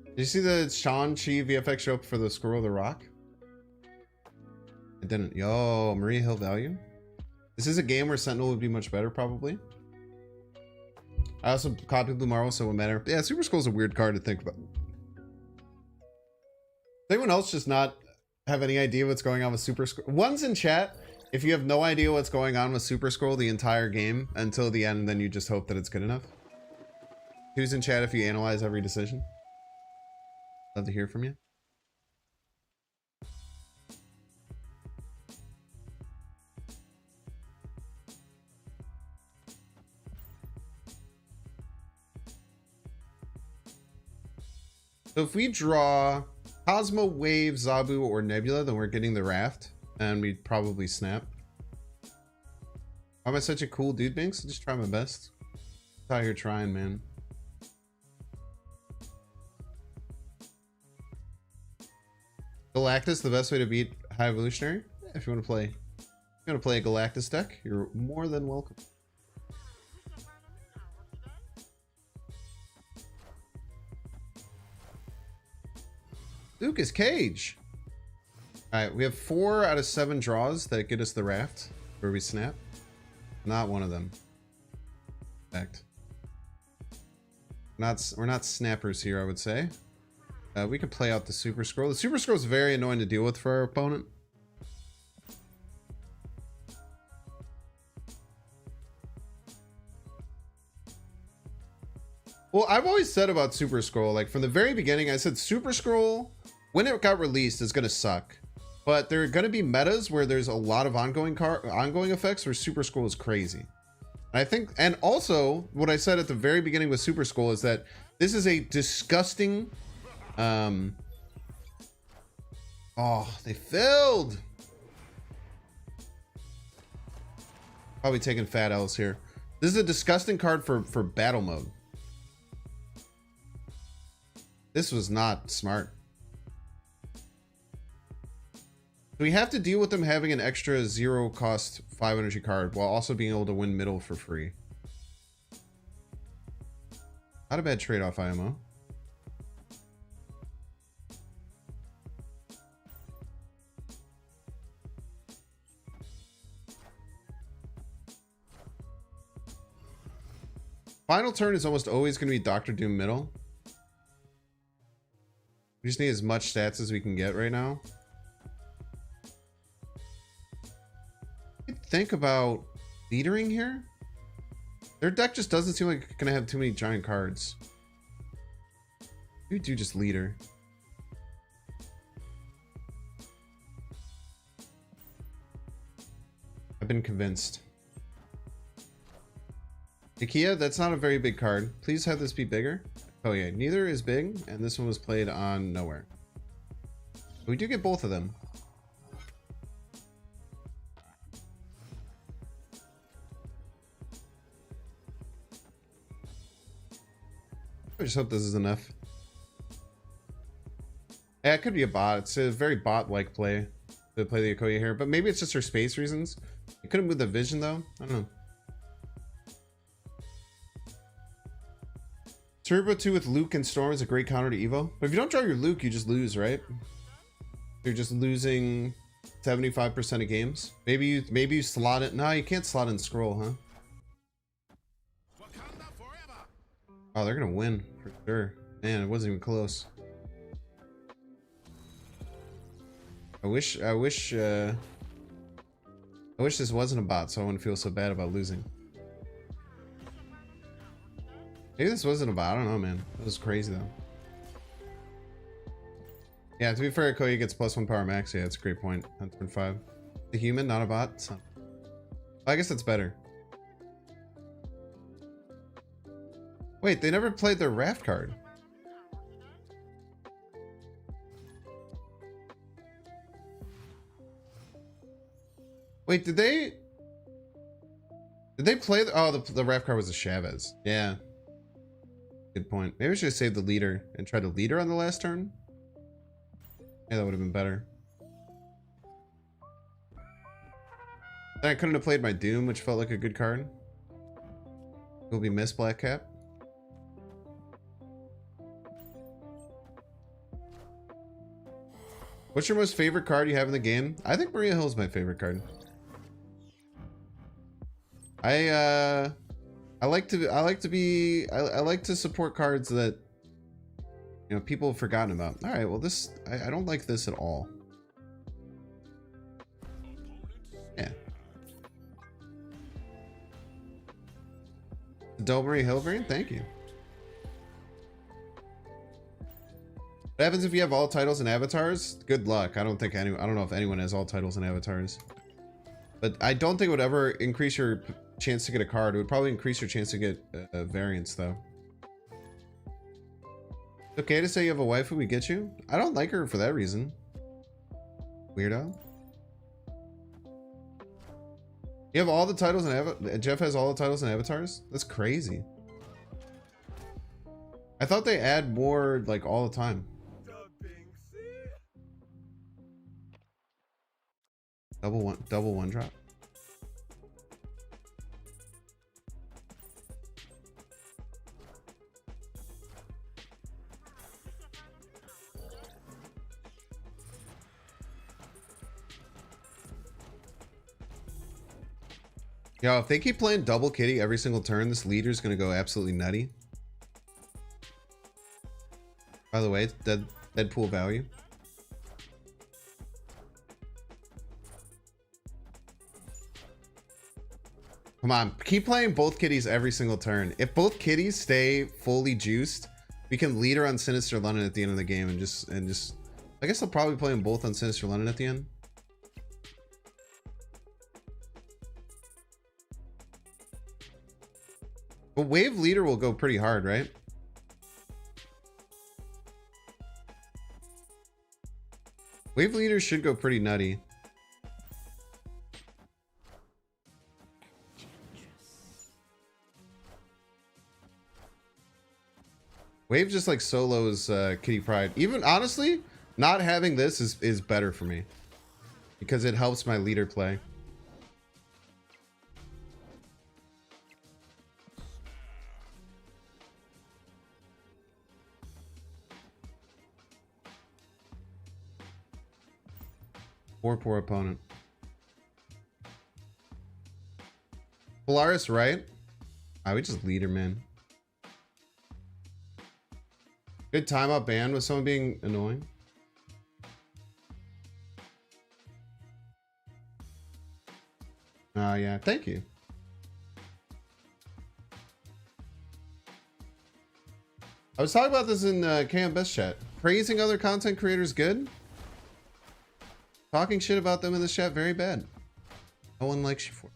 Did you see the Shang-Chi VFX show up for the Squirrel the Rock? I didn't. Yo, Maria Hill value. This is a game where Sentinel would be much better, probably. I also copied Blue Marvel, so it wouldn't matter. Yeah, Super Skull's a weird card to think about. Does anyone else just not have any idea what's going on with Super Skull? One's in chat. If you have no idea what's going on with Super Skull the entire game until the end, then you just hope that it's good enough. Who's in chat if you analyze every decision? Love to hear from you. So if we draw Cosmo, Wave, Zabu, or Nebula, then we're getting the Raft, and we'd probably snap. Why am I such a cool dude, Binks? Just try my best. Just out here trying, man. Galactus, the best way to beat High Evolutionary? Yeah, if you want to play, a Galactus deck, you're more than welcome. Lucas Cage. Alright, we have 4 out of 7 draws that get us the Raft, where we snap. Not one of them. In fact. We're not snappers here, I would say. We can play out the Super Scroll. The Super Scroll is very annoying to deal with for our opponent. Well, I've always said about Super Scroll, like from the very beginning, I said Super Scroll, when it got released, is going to suck. But there are going to be metas where there's a lot of ongoing effects where Super Scroll is crazy. And I think, and also what I said at the very beginning with Super Scroll is that this is a disgusting, oh, they filled. Probably taking fat L's here. This is a disgusting card for battle mode. This was not smart. We have to deal with them having an extra 0 cost 5 energy card while also being able to win middle for free. Not a bad trade-off, IMO. Final turn is almost always going to be Dr. Doom middle. We just need as much stats as we can get right now. Think about leadering here. Their deck just doesn't seem like it's gonna have too many giant cards. You do just leader. I've been convinced. Ikea, that's not a very big card. Please have this be bigger. Oh yeah, neither is big, and this one was played on nowhere. We do get both of them. I just hope this is enough. Yeah, it could be a bot. It's a very bot-like play to play the Okoye here, but maybe it's just for space reasons. It couldn't move the vision though. I don't know. Turbo 2 with Luke and Storm is a great counter to Evo. But if you don't draw your Luke, you just lose, right? You're just losing 75% of games. Maybe you slot it. No, you can't slot in Scroll, huh? Oh, they're gonna win for sure. Man, it wasn't even close. I wish this wasn't a bot, so I wouldn't feel so bad about losing. Maybe this wasn't a bot. I don't know, man. That was crazy though. Yeah, to be fair, Koya gets +1 power max. Yeah, that's a great point. On turn 5. The human, not a bot. So I guess that's better. Wait, they never played their raft card. Wait, did they play the raft card was a Chavez. Yeah. Good point. Maybe I should have saved the leader and tried to leader on the last turn. Yeah, that would have been better. Then I couldn't have played my Doom, which felt like a good card. Will be missed, Black Cap. What's your most favorite card you have in the game? I think Maria Hill's my favorite card. I like to support cards that, you know, people have forgotten about. All right, well this I don't like this at all. Yeah. Maria Hill variant, thank you. What happens if you have all titles and avatars? Good luck. I don't know if anyone has all titles and avatars. But I don't think it would ever increase your chance to get a card. It would probably increase your chance to get variants though. It's okay to say you have a waifu, we get you? I don't like her for that reason. Weirdo. You have all the titles and Jeff has all the titles and avatars? That's crazy. I thought they add more like all the time. Double one drop. Yo, if they keep playing double kitty every single turn, this leader's gonna go absolutely nutty. By the way, it's Deadpool value. Come on, keep playing both kitties every single turn. If both kitties stay fully juiced, we can leader on Sinister London at the end of the game and just I guess I'll probably play them both on Sinister London at the end. But Wave Leader will go pretty hard, right? Wave Leader should go pretty nutty. Wave just like solos Kitty Pride. Even honestly, not having this is better for me because it helps my leader play. Poor opponent. Polaris, right? We just leader, man. Good timeout ban with someone being annoying. Yeah, thank you. I was talking about this in KM Best Chat. Praising other content creators good. Talking shit about them in the chat very bad. No one likes you for it.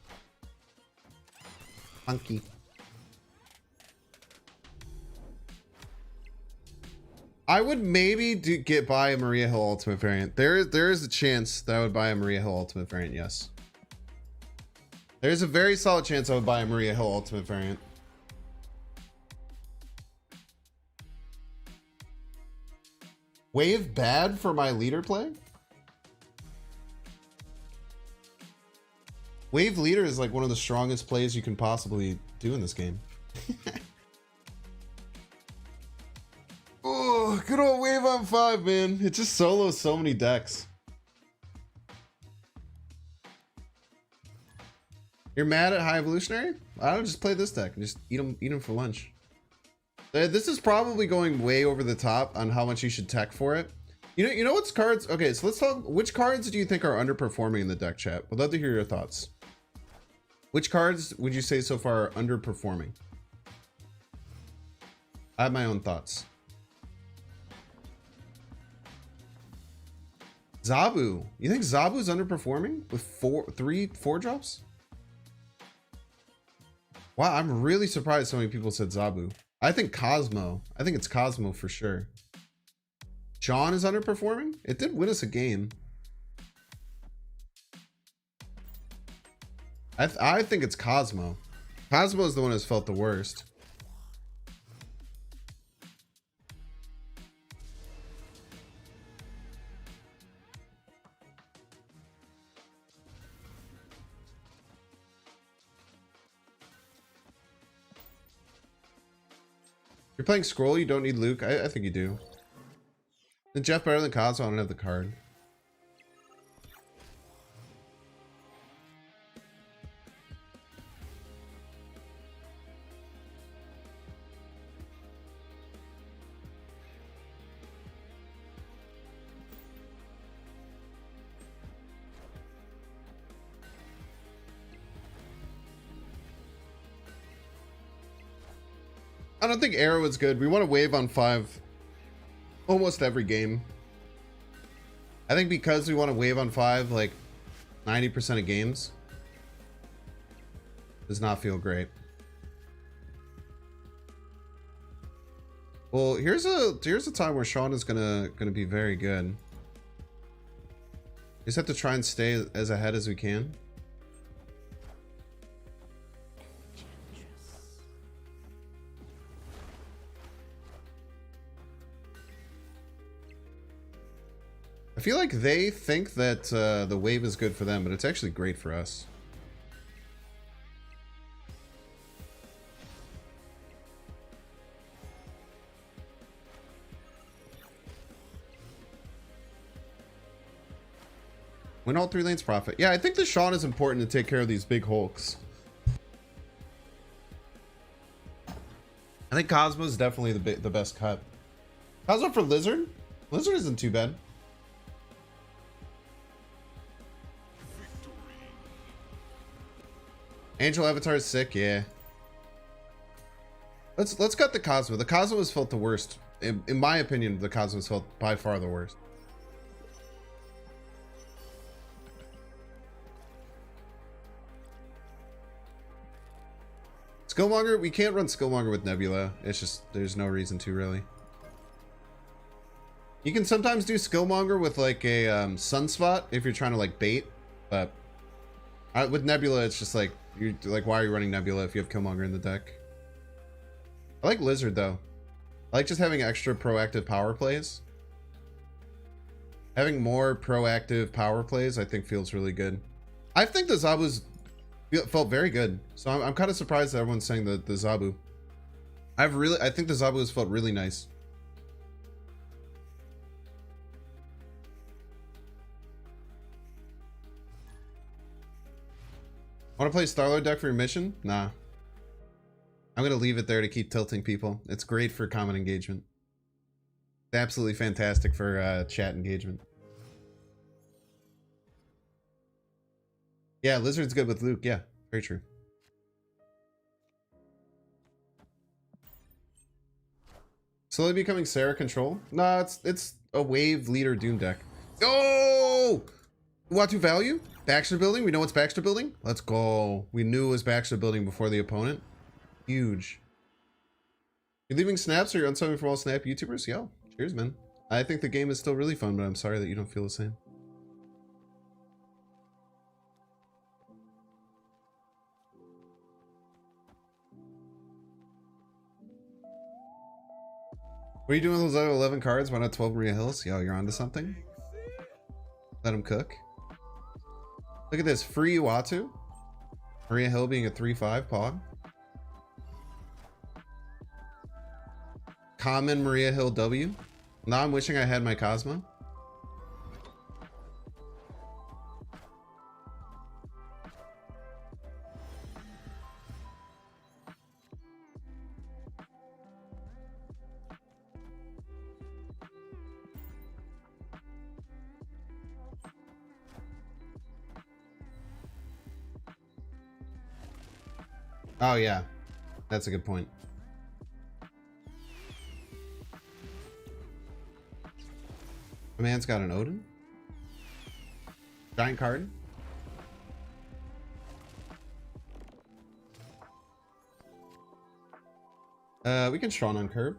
Funky. I would maybe buy a Maria Hill Ultimate variant. There is a chance that I would buy a Maria Hill Ultimate variant, yes. There's a very solid chance I would buy a Maria Hill Ultimate variant. Wave bad for my leader play? Wave leader is like one of the strongest plays you can possibly do in this game. Oh, good old wave on 5, man. It just solos so many decks. You're mad at High Evolutionary? I don't just play this deck and just eat them for lunch. This is probably going way over the top on how much you should tech for it. You know what's cards? Okay, so let's talk. Which cards do you think are underperforming in the deck, chat? Would love to hear your thoughts. Which cards would you say so far are underperforming? I have my own thoughts. Zabu. You think Zabu's underperforming with 4 drops? Wow, I'm really surprised so many people said Zabu. I think Cosmo. I think it's Cosmo for sure. John is underperforming? It did win us a game. I think it's Cosmo. Cosmo is the one who's felt the worst. You're playing Scroll, you don't need Luke. I think you do. Is Jeff better than Cosmo? I don't have the card. I don't think Arrow is good. We want to wave on 5 almost every game. I think because we want to wave on 5 like 90% of games does not feel great. Well, here's a time where Sean is gonna be very good. We just have to try and stay as ahead as we can. I feel like they think that the wave is good for them, but it's actually great for us. Win all 3 lanes, profit. Yeah, I think the Sean is important to take care of these big hulks. I think Cosmo is definitely the best cut. Cosmo for Lizard? Lizard isn't too bad. Angel Avatar is sick, yeah. Let's cut the Cosmo. The Cosmo has felt the worst. In my opinion, the Cosmo has felt by far the worst. Skillmonger, we can't run Skillmonger with Nebula. It's just, there's no reason to really. You can sometimes do Skillmonger with like a Sunspot if you're trying to like bait, but with Nebula, it's just like, you're like, why are you running Nebula if you have Killmonger in the deck? I like Lizard though. I like just having extra proactive power plays. Having more proactive power plays, I think, feels really good. I think the Zabu's felt very good. So I'm kind of surprised that everyone's saying the Zabu. I think the Zabu has felt really nice. Want to play Starlord deck for your mission? Nah. I'm going to leave it there to keep tilting people. It's great for comment engagement. It's absolutely fantastic for chat engagement. Yeah, Lizard's good with Luke. Yeah, very true. Slowly becoming Sarah control? Nah, it's a wave leader Doom deck. Oh! Watu value? Baxter building? We know what's Baxter building? Let's go. We knew it was Baxter building before the opponent. Huge. You leaving snaps or you're unsubbing from all snap YouTubers? Yeah. Cheers, man. I think the game is still really fun, but I'm sorry that you don't feel the same. What are you doing with those other 11 cards? Why not 12 Maria Hills? Yo, you're onto something. Let him cook. Look at this. Free Watu. Maria Hill being a 3/5 pog. Common Maria Hill W. Now I'm wishing I had my Cosmo. Oh yeah, that's a good point. My man's got an Odin. Giant card. We can Sean on curb.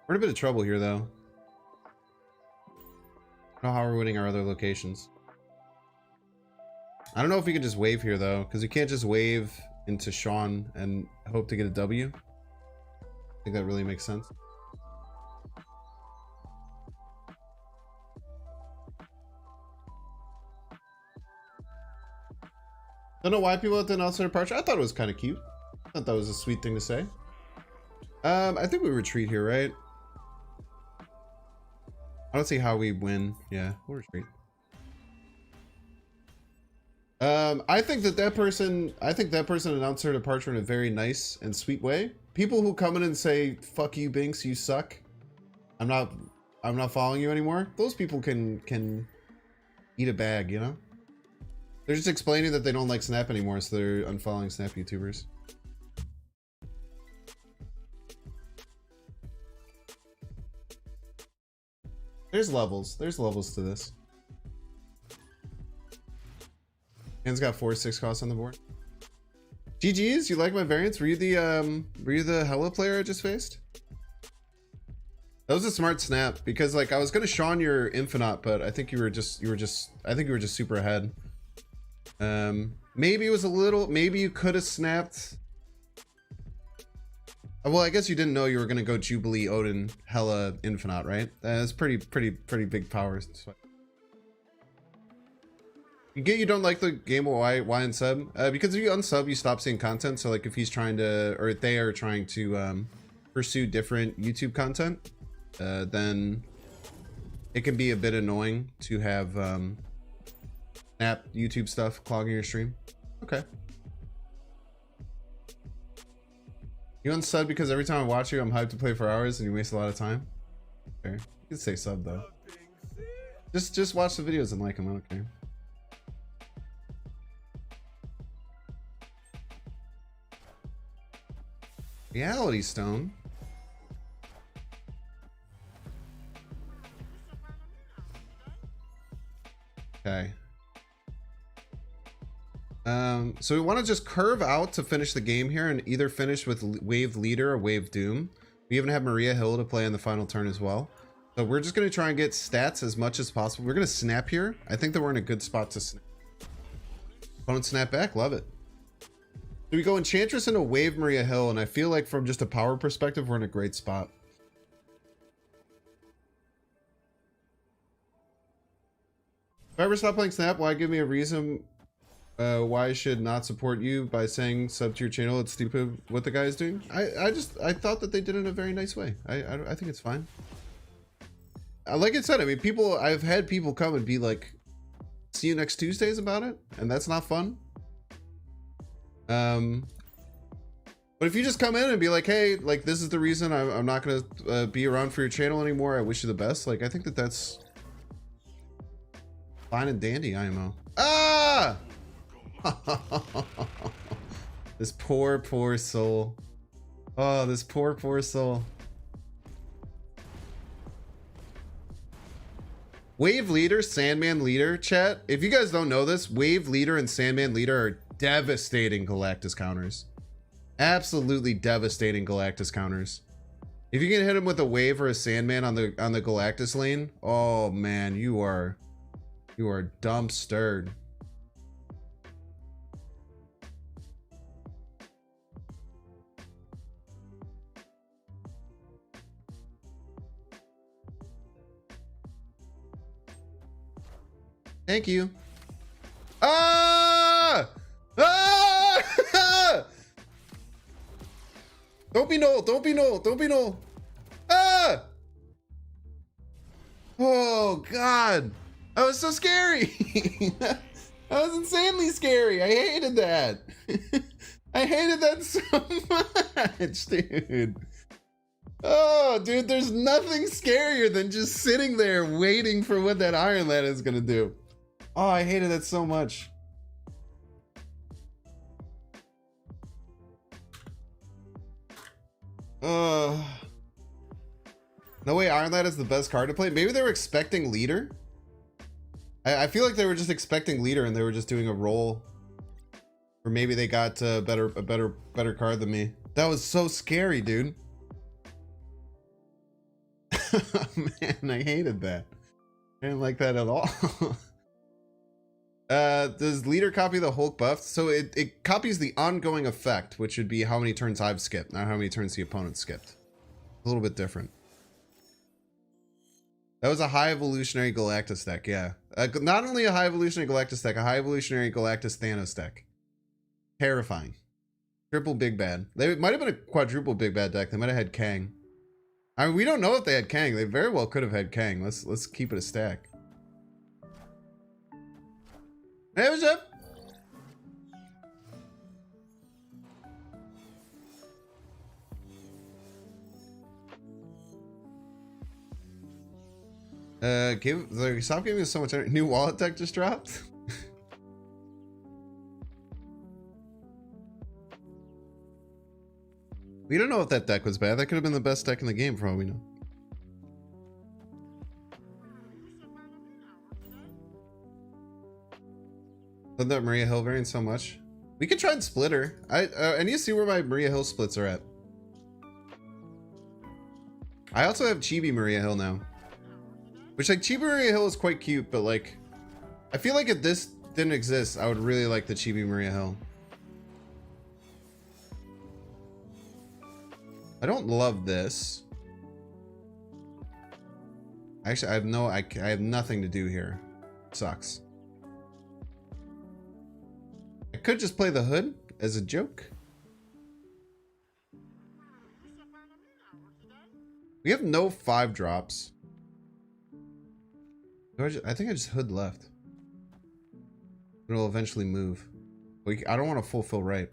We're in a bit of trouble here though. I don't know how we're winning our other locations. I don't know if we can just wave here though, because we can't just wave into Sean and hope to get a W. I think that really makes sense. Don't know why people didn't answer departure. I thought it was kind of cute. I thought that was a sweet thing to say. I think we retreat here, right? I don't see how we win. Yeah, we'll retreat. I think that person announced her departure in a very nice and sweet way. People who come in and say, fuck you, Binks, you suck. I'm not following you anymore. Those people can eat a bag, you know? They're just explaining that they don't like Snap anymore, so they're unfollowing Snap YouTubers. There's levels to this. Han's got 4/6 costs on the board. GG's, you like my variants? Were you the Hella player I just faced? That was a smart snap because like I was gonna Sean your Infinite, but I think you were just super ahead. Maybe it was a little, maybe you could have snapped. Well, I guess you didn't know you were gonna go Jubilee, Odin, Hella, Infinite, right? That's pretty big powers. You don't like the game. Why unsub? Because if you unsub, you stop seeing content. So like if he's trying to, or if they are trying to pursue different YouTube content, then it can be a bit annoying to have Snap YouTube stuff clogging your stream. Okay. You unsub because every time I watch you, I'm hyped to play for hours and you waste a lot of time. Okay. You can say sub though. Just watch the videos and like them. I don't care. Reality Stone. Okay. So we want to just curve out to finish the game here and either finish with Wave Leader or Wave Doom. We even have Maria Hill to play in the final turn as well. So we're just going to try and get stats as much as possible. We're going to snap here. I think that we're in a good spot to snap. Opponent snap back. Love it. So we go Enchantress into Wave Maria Hill, and I feel like from just a power perspective, we're in a great spot. If I ever stop playing Snap, why give me a reason why I should not support you by saying sub to your channel? It's stupid what the guy is doing. I thought that they did it in a very nice way. I think it's fine. Like I said, I mean, I've had people come and be like, see you next Tuesdays about it, and that's not fun. But if you just come in and be like, hey, like, this is the reason I'm not gonna be around for your channel anymore, I wish you the best, like, I think that that's fine and dandy. IMO. Ah! This poor soul. Oh, this poor soul. Wave Leader, Sandman Leader, chat. If you guys don't know this, Wave Leader and Sandman Leader are devastating Galactus counters. Absolutely devastating Galactus counters. If you can hit him with a Wave or a Sandman on the Galactus lane, oh man, you are dumb stirred. Thank you. Ah! Ah! Don't be Noel. Don't be Noel. Don't be Noel. Ah! Oh, God. That was so scary. That was insanely scary. I hated that. I hated that so much, dude. Oh, dude, there's nothing scarier than just sitting there waiting for what that Iron Lad is going to do. Oh, I hated that so much. No way, Iron Lad is the best card to play. Maybe they were expecting Leader. I feel like they were just expecting Leader and they were just doing a roll. Or maybe they got a better card than me. That was so scary, dude. Man, I hated that. I didn't like that at all. Does Leader copy the Hulk buff? So it copies the ongoing effect, which would be how many turns I've skipped, not how many turns the opponent skipped. A little bit different. That was a high evolutionary Galactus deck, yeah. Not only a high evolutionary Galactus deck, a high evolutionary Galactus Thanos deck. Terrifying. Triple Big Bad. They might have been a quadruple Big Bad deck. They might have had Kang. I mean, we don't know if they had Kang. They very well could have had Kang. Let's keep it a stack. Hey, what's up? Stop giving us so much energy. New wallet deck just dropped. We don't know if that deck was bad. That could have been the best deck in the game for all we know. Love that Maria Hill variant so much. We could try and split her. I need to see where my Maria Hill splits are at. I also have Chibi Maria Hill now. Which, like, Chibi Maria Hill is quite cute, but, like, I feel like if this didn't exist, I would really like the Chibi Maria Hill. I don't love this. Actually, I have nothing to do here. Sucks. I could just play the hood as a joke. We have no 5 drops. I think I just hood left. It'll eventually move. I don't want to fulfill right.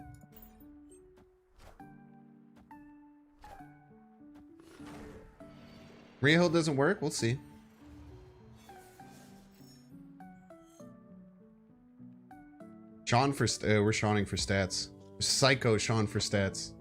Maria Hill doesn't work? We'll see. Sean for we're Seaning for stats. Psycho Sean for stats.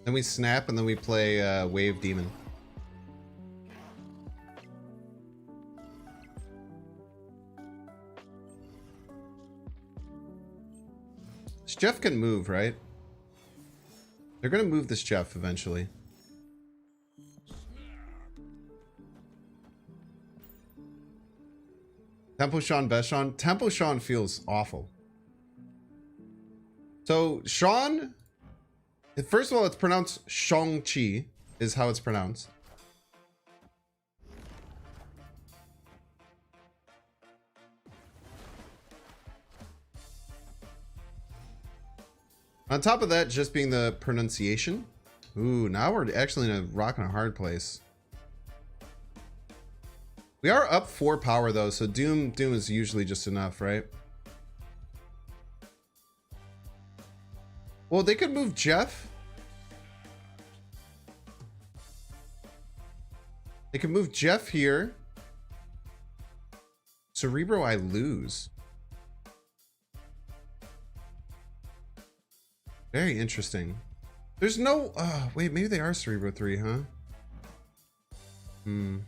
Then we snap and then we play Wave Demon. This Jeff can move, right? They're gonna move this Jeff eventually. Tempo Sean, Best Sean. Tempo Sean feels awful. So Sean, first of all, it's pronounced Shang-Chi is how it's pronounced. On top of that, just being the pronunciation. Ooh, now we're actually in a rock and a hard place. We are up 4 power though, so Doom is usually just enough, right? Well, they could move Jeff. They could move Jeff here. Cerebro, I lose. Very interesting. There's no... wait, maybe they are Cerebro 3, huh? Hmm.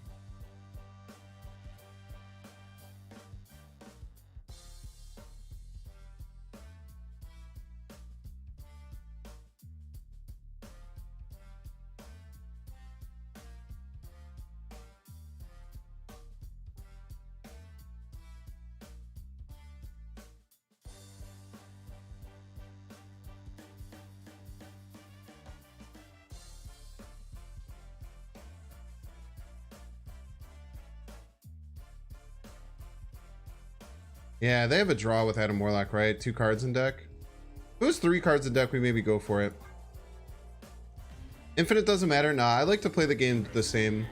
Yeah, they have a draw with Adam Warlock, right? 2 cards in deck. If it was 3 cards in deck, we maybe go for it. Infinite doesn't matter. Nah, I like to play the game the same.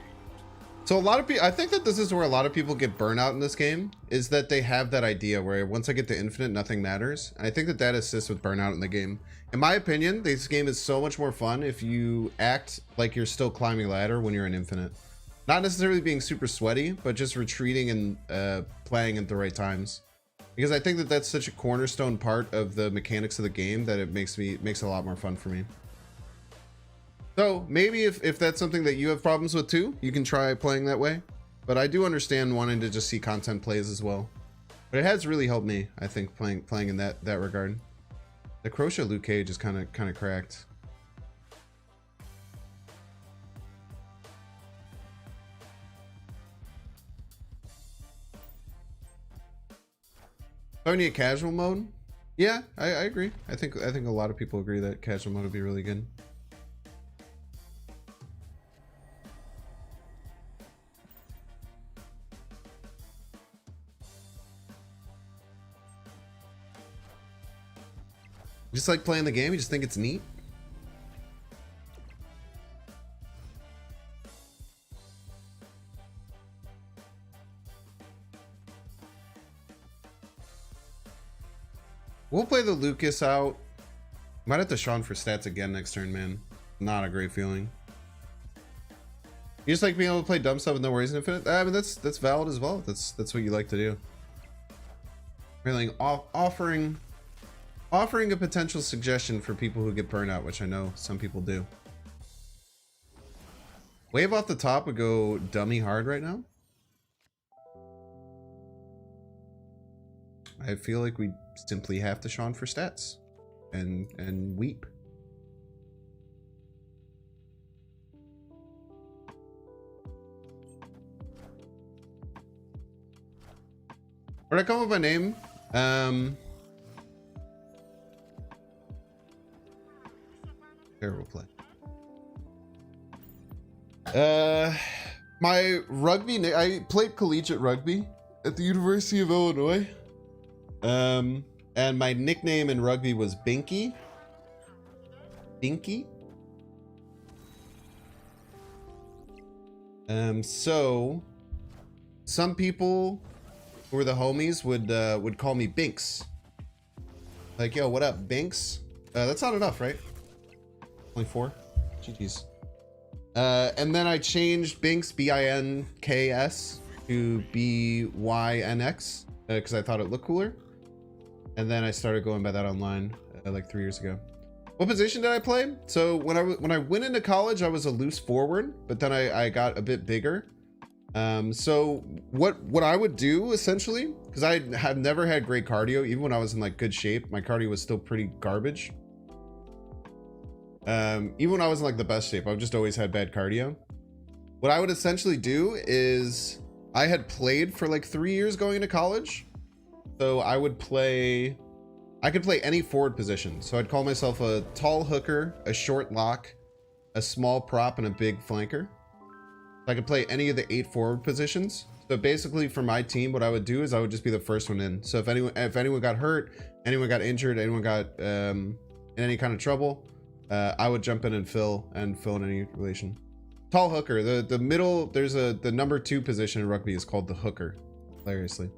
So a lot of people, I think that this is where a lot of people get burnout in this game, is that they have that idea where once I get to infinite, nothing matters. And I think that that assists with burnout in the game. In my opinion, this game is so much more fun if you act like you're still climbing ladder when you're in infinite. Not necessarily being super sweaty, but just retreating and playing at the right times. Because I think that that's such a cornerstone part of the mechanics of the game that it makes it a lot more fun for me. So maybe if that's something that you have problems with too, you can try playing that way. But I do understand wanting to just see content plays as well. But it has really helped me, I think, playing in that regard. The Crochet Luke Cage is kind of cracked. Oh, we need casual mode? Yeah, I agree. I think a lot of people agree that casual mode would be really good. You just like playing the game? You just think it's neat? We'll play the Lucas out. Might have to Sean for stats again next turn, man. Not a great feeling. You just like being able to play dumb stuff with no worries in infinite? I mean, that's valid as well. That's what you like to do. Really offering a potential suggestion for people who get burned out, which I know some people do. Wave off the top would go dummy hard right now. I feel like we simply have to Sean for stats and weep. Where'd I come up with my name? Terrible play. My rugby, I played collegiate rugby at the University of Illinois. And my nickname in rugby was Binky. Binky. So some people who were the homies would call me Binks. Like, yo, what up, Binks? That's not enough, right? Only 4? GG's. And then I changed Binks, B-I-N-K-S, to B-Y-N-X, because I thought it looked cooler. And then I started going by that online like 3 years ago. What position did I play? So when I went into college, I was a loose forward, but then I got a bit bigger. So what I would do essentially, because I have never had great cardio, even when I was in like good shape, my cardio was still pretty garbage. Even when I was in like the best shape, I've just always had bad cardio. What I would essentially do is I had played for like 3 years going into college. So I would play I could play any forward position. So I'd call myself a tall hooker, a short lock, a small prop, and a big flanker. So I could play any of the 8 forward positions. So basically for my team, what I would do is I would just be the first one in. So if anyone got hurt, anyone got injured, anyone got in any kind of trouble, I would jump in and fill in any relation. Tall hooker, the middle, there's the number 2 position in rugby is called the hooker. Hilariously.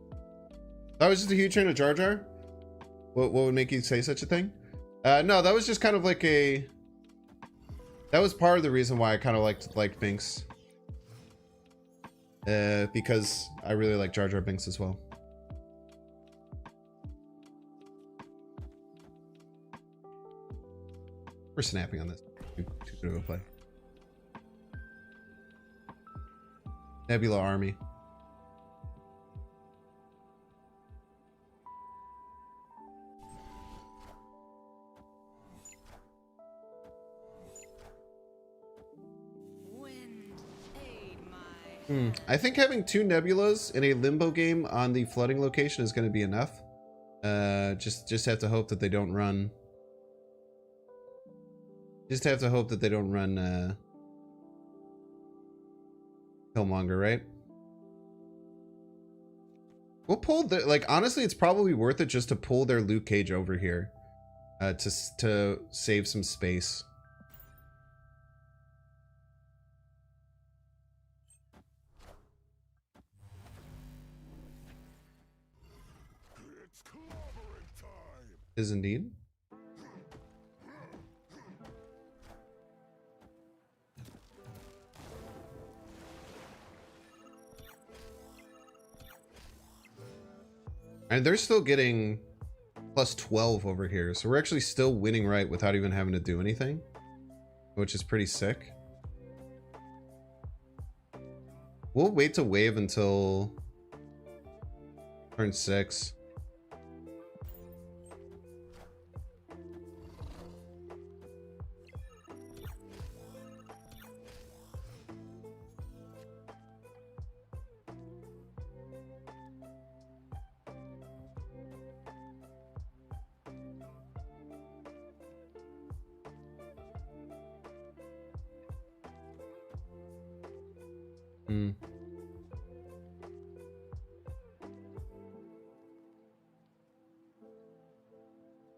That was just a huge fan of Jar Jar. What would make you say such a thing? No, that was just kind of like that was part of the reason why I kind of liked Binks. Because I really like Jar Jar Binks as well. We're snapping on this. Too good of a play. Nebula Army. I think having 2 nebulas in a limbo game on the flooding location is going to be enough. Just have to hope that they don't run. Just have to hope that they don't run Killmonger, right? We'll pull the, like, honestly, it's probably worth it just to pull their Luke Cage over here to save some space. Is indeed. And they're still getting plus 12 over here. So we're actually still winning right without even having to do anything, which is pretty sick. We'll wait to wave until turn 6.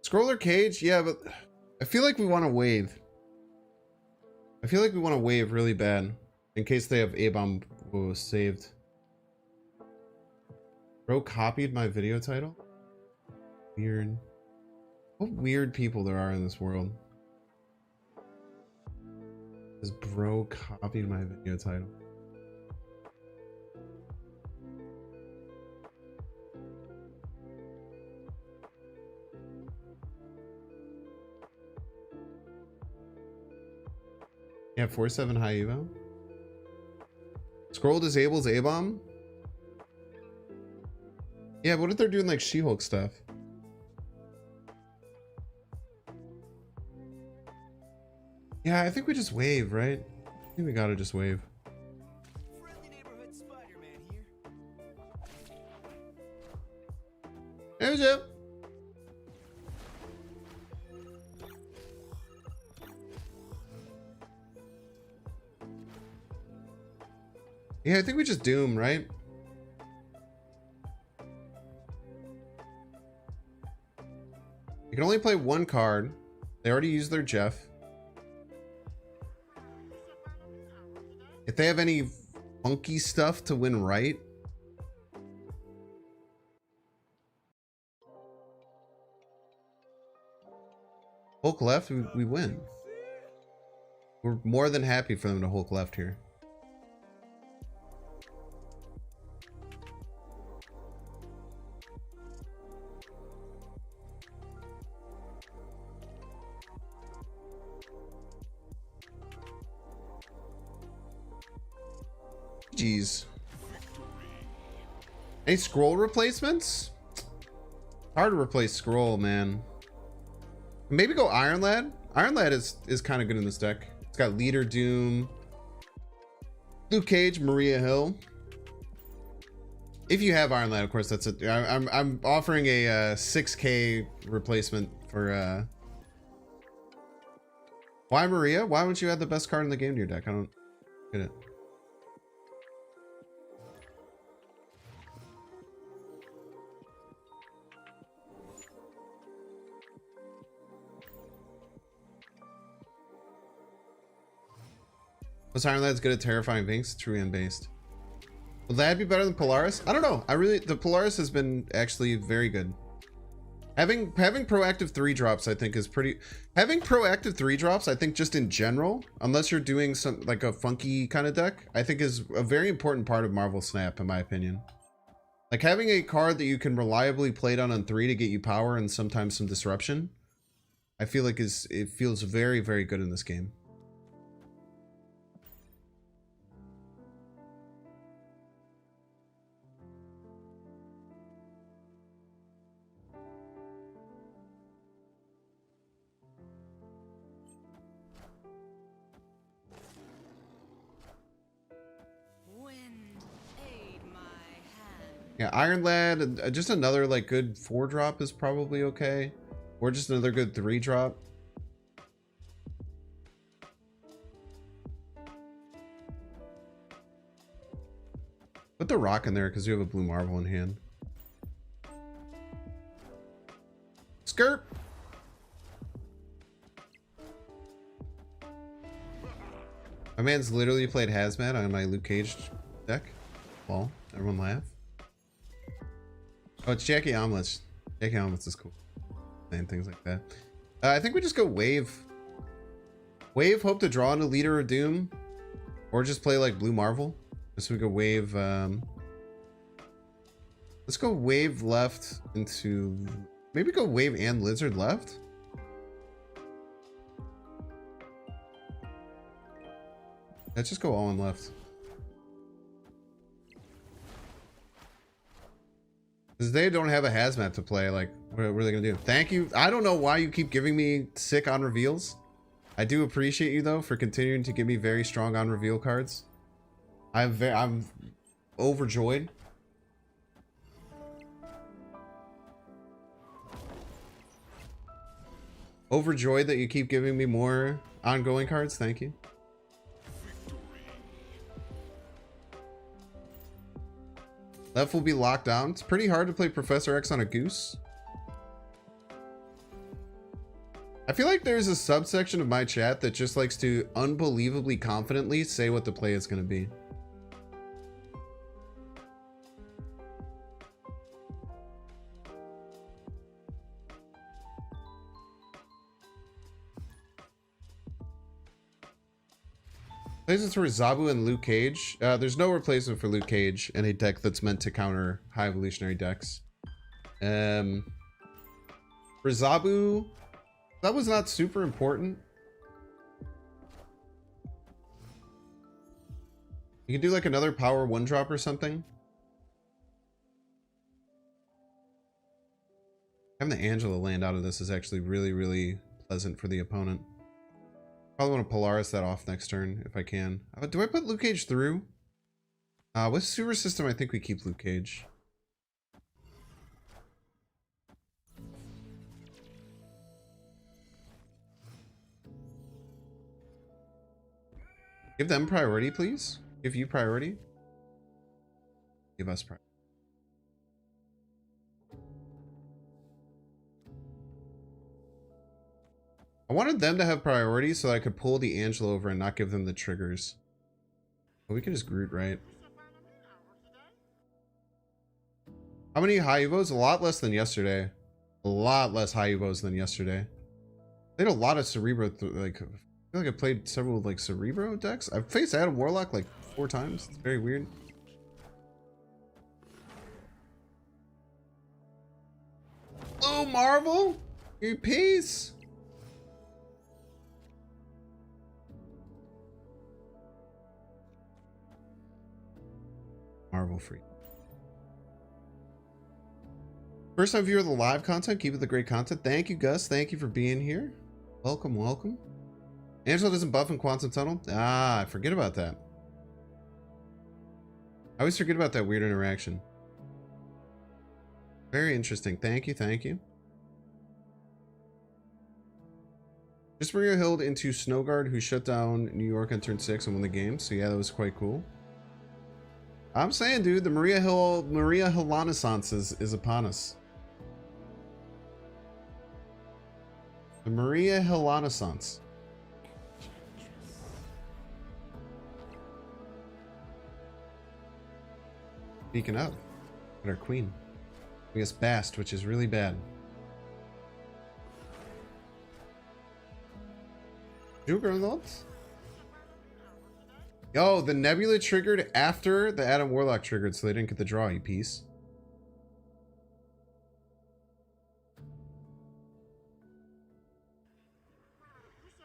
Scroller Cage, yeah, but I feel like we want to wave. I feel like we want to wave really bad in case they have A-bomb saved. Bro copied my video title? Weird. What weird people there are in this world. This bro copied my video title. Yeah, 4-7 high evo. Scroll disables A-bomb. Yeah, what if they're doing like She-Hulk stuff? Yeah, I think we just wave, right? I think we gotta just wave. Friendly neighborhood Spider-Man here. Hey, what's up? Yeah, I think we just doom, right? You can only play 1 card. They already used their Jeff. If they have any funky stuff to win right. Hulk left, we win. We're more than happy for them to Hulk left here. Jeez. Any scroll replacements? Hard to replace scroll, man. Maybe go Iron Lad. Iron Lad is kind of good in this deck. It's got Leader Doom, Luke Cage, Maria Hill. If you have Iron Lad, of course, that's it. I'm offering a 6K replacement for. Why Maria? Why would you add the best card in the game to your deck? I don't get it. Was Iron Lad's good at terrifying Vinks? True and based. Would Lad be better than Polaris? I don't know. The Polaris has been actually very good. Having proactive 3-drops, I think, is pretty. Having proactive 3-drops, I think, just in general, unless you're doing some like a funky kind of deck, I think is a very important part of Marvel Snap, in my opinion. Like having a card that you can reliably play down on 3 to get you power and sometimes some disruption, I feel like it feels very, very good in this game. Wind, aid my hand. Yeah, Iron Lad, just another like good 4-drop is probably okay. Or just another good 3-drop. Put the rock in there because you have a blue marble in hand. Skirt! My man's literally played Hazmat on my Luke Cage deck. Well, everyone laugh. Oh, it's Jackie Omelets. Jackie Omelets is cool. Saying things like that. I think we just go Wave. Wave, hope to draw in a Leader of Doom. Or just play like Blue Marvel. Just so we go Wave. Let's go Wave left into... Maybe go Wave and Lizard left. Let's just go all in left. Because they don't have a Hazmat to play. Like, what are they going to do? Thank you. I don't know why you keep giving me sick on reveals. I do appreciate you, though, for continuing to give me very strong on reveal cards. I'm overjoyed. Overjoyed that you keep giving me more ongoing cards. Thank you. Left will be locked down. It's pretty hard to play Professor X on a Goose. I feel like there's a subsection of my chat that just likes to unbelievably confidently say what the play is going to be. Replacements for Zabu and Luke Cage. There's no replacement for Luke Cage in a deck that's meant to counter high evolutionary decks. For Zabu, that was not super important. You can do like another power 1-drop or something. Having the Angela land out of this is actually really, really pleasant for the opponent. Probably want to Polaris that off next turn if I can. Do I put Luke Cage through? With Sewer System, I think we keep Luke Cage. Give them priority, please. Give you priority. Give us priority. I wanted them to have priority so I could pull the Angela over and not give them the triggers. But we can just Groot, right? How many high evos? A lot less than yesterday. A lot less high evos than yesterday. Played a lot of Cerebro. Like, I feel like I played several like Cerebro decks. I've faced Adam Warlock like 4 times. It's very weird. Oh, Marvel! You peace! Marvel free. First time viewer of the live content. Keep it the great content. Thank you, Gus. Thank you for being here. Welcome, welcome. Angela doesn't buff in Quantum Tunnel. Ah, I forget about that. I always forget about that weird interaction. Very interesting. Thank you, thank you. Just Maria Hild into Snowguard, who shut down New York on turn 6 and won the game. So yeah, that was quite cool. I'm saying, dude, the Maria Hill Renaissance is upon us. The Maria Hill Renaissance. Speaking of, at our queen. We guess Bast, which is really bad. Juggernaut? Yo, the Nebula triggered after the Adam Warlock triggered, so they didn't get the draw, you piece.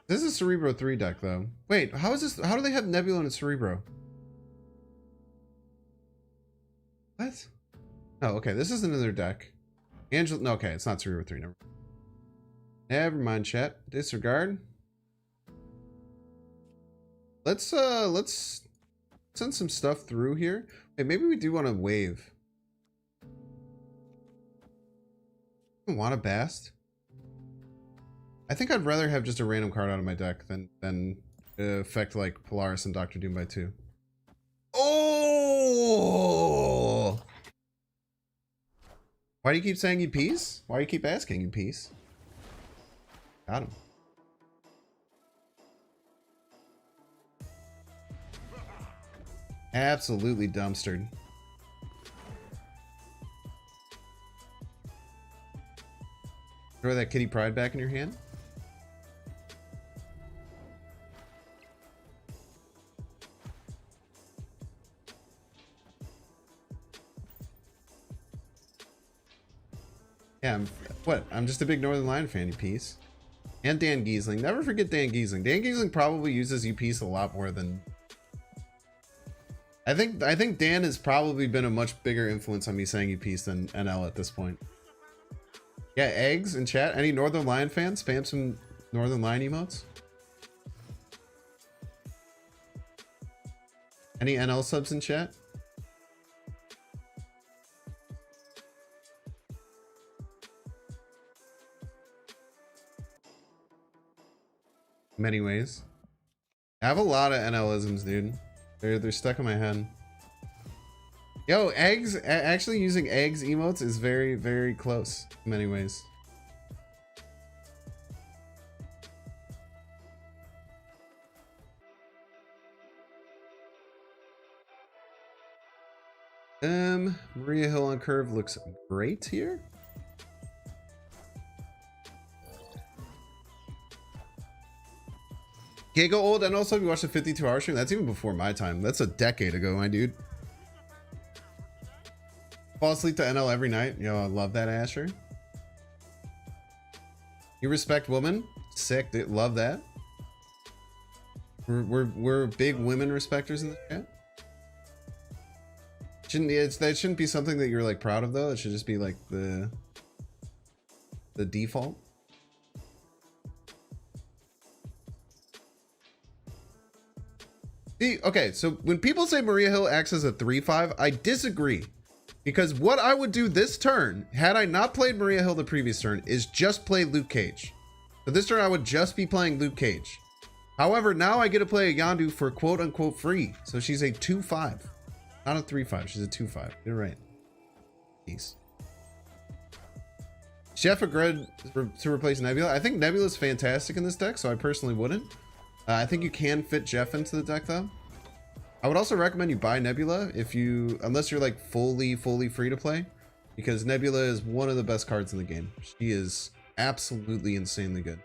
This is a Cerebro 3 deck, though. Wait, how is this? How do they have Nebula and Cerebro? What? Oh, okay, this is another deck. Angel, no, okay, it's not Cerebro 3. Never mind, chat. Disregard. Let's send some stuff through here. Hey, maybe we do want to wave. Want a Bast? I think I'd rather have just a random card out of my deck than affect like Polaris and Doctor Doom by 2. Oh! Why do you keep saying you peace? Why do you keep asking you peace? Got him. Absolutely dumpstered. Throw that Kitty Pride back in your hand. Yeah, I'm just a big Northern Lion fan, you piece. And Dan Giesling. Never forget Dan Giesling. Dan Giesling probably uses you piece a lot more than... I think Dan has probably been a much bigger influence on me saying you piece than NL at this point. Yeah, eggs in chat. Any Northern Lion fans? Spam some Northern Lion emotes. Any NL subs in chat? Many ways. I have a lot of NLisms, dude. They're stuck in my head. Yo, eggs, actually using eggs emotes is very, very close in many ways. Maria Hill on curve looks great here. Can't go old, and also if you watched the 52-hour stream, that's even before my time. That's a decade ago, my dude. Fall asleep to NL every night. Yo, I love that, Asher. You respect women? Sick, dude. Love that. We're big women respecters in the chat. That shouldn't be something that you're like proud of though. It should just be like the default. See, okay, so when people say Maria Hill acts as a 3/5, I disagree. Because what I would do this turn, had I not played Maria Hill the previous turn, is just play Luke Cage. So this turn I would just be playing Luke Cage. However, now I get to play a Yondu for quote unquote free. So she's a 2/5. Not a 3/5, she's a 2/5. You're right. Peace. Chef agreed to replace Nebula. I think Nebula's fantastic in this deck, so I personally wouldn't. I think you can fit Jeff into the deck though. I would also recommend you buy Nebula unless you're like fully free to play, because Nebula is one of the best cards in the game. She is absolutely insanely good.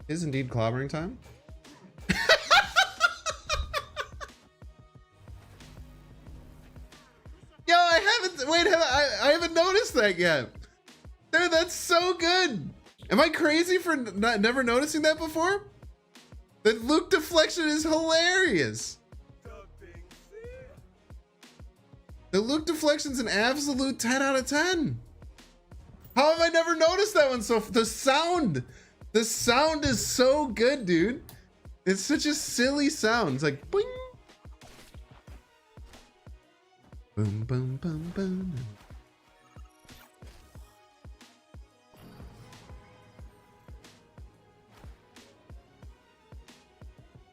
It is indeed clobbering time. Yo, I haven't noticed that yet. Dude, that's so good. Am I crazy for never noticing that before? The Luke deflection is hilarious. The Luke deflection's an absolute 10 out of 10. How have I never noticed that one? So the sound The sound is so good, dude. It's such a silly sound. It's like boing. Boom, boom, boom, boom.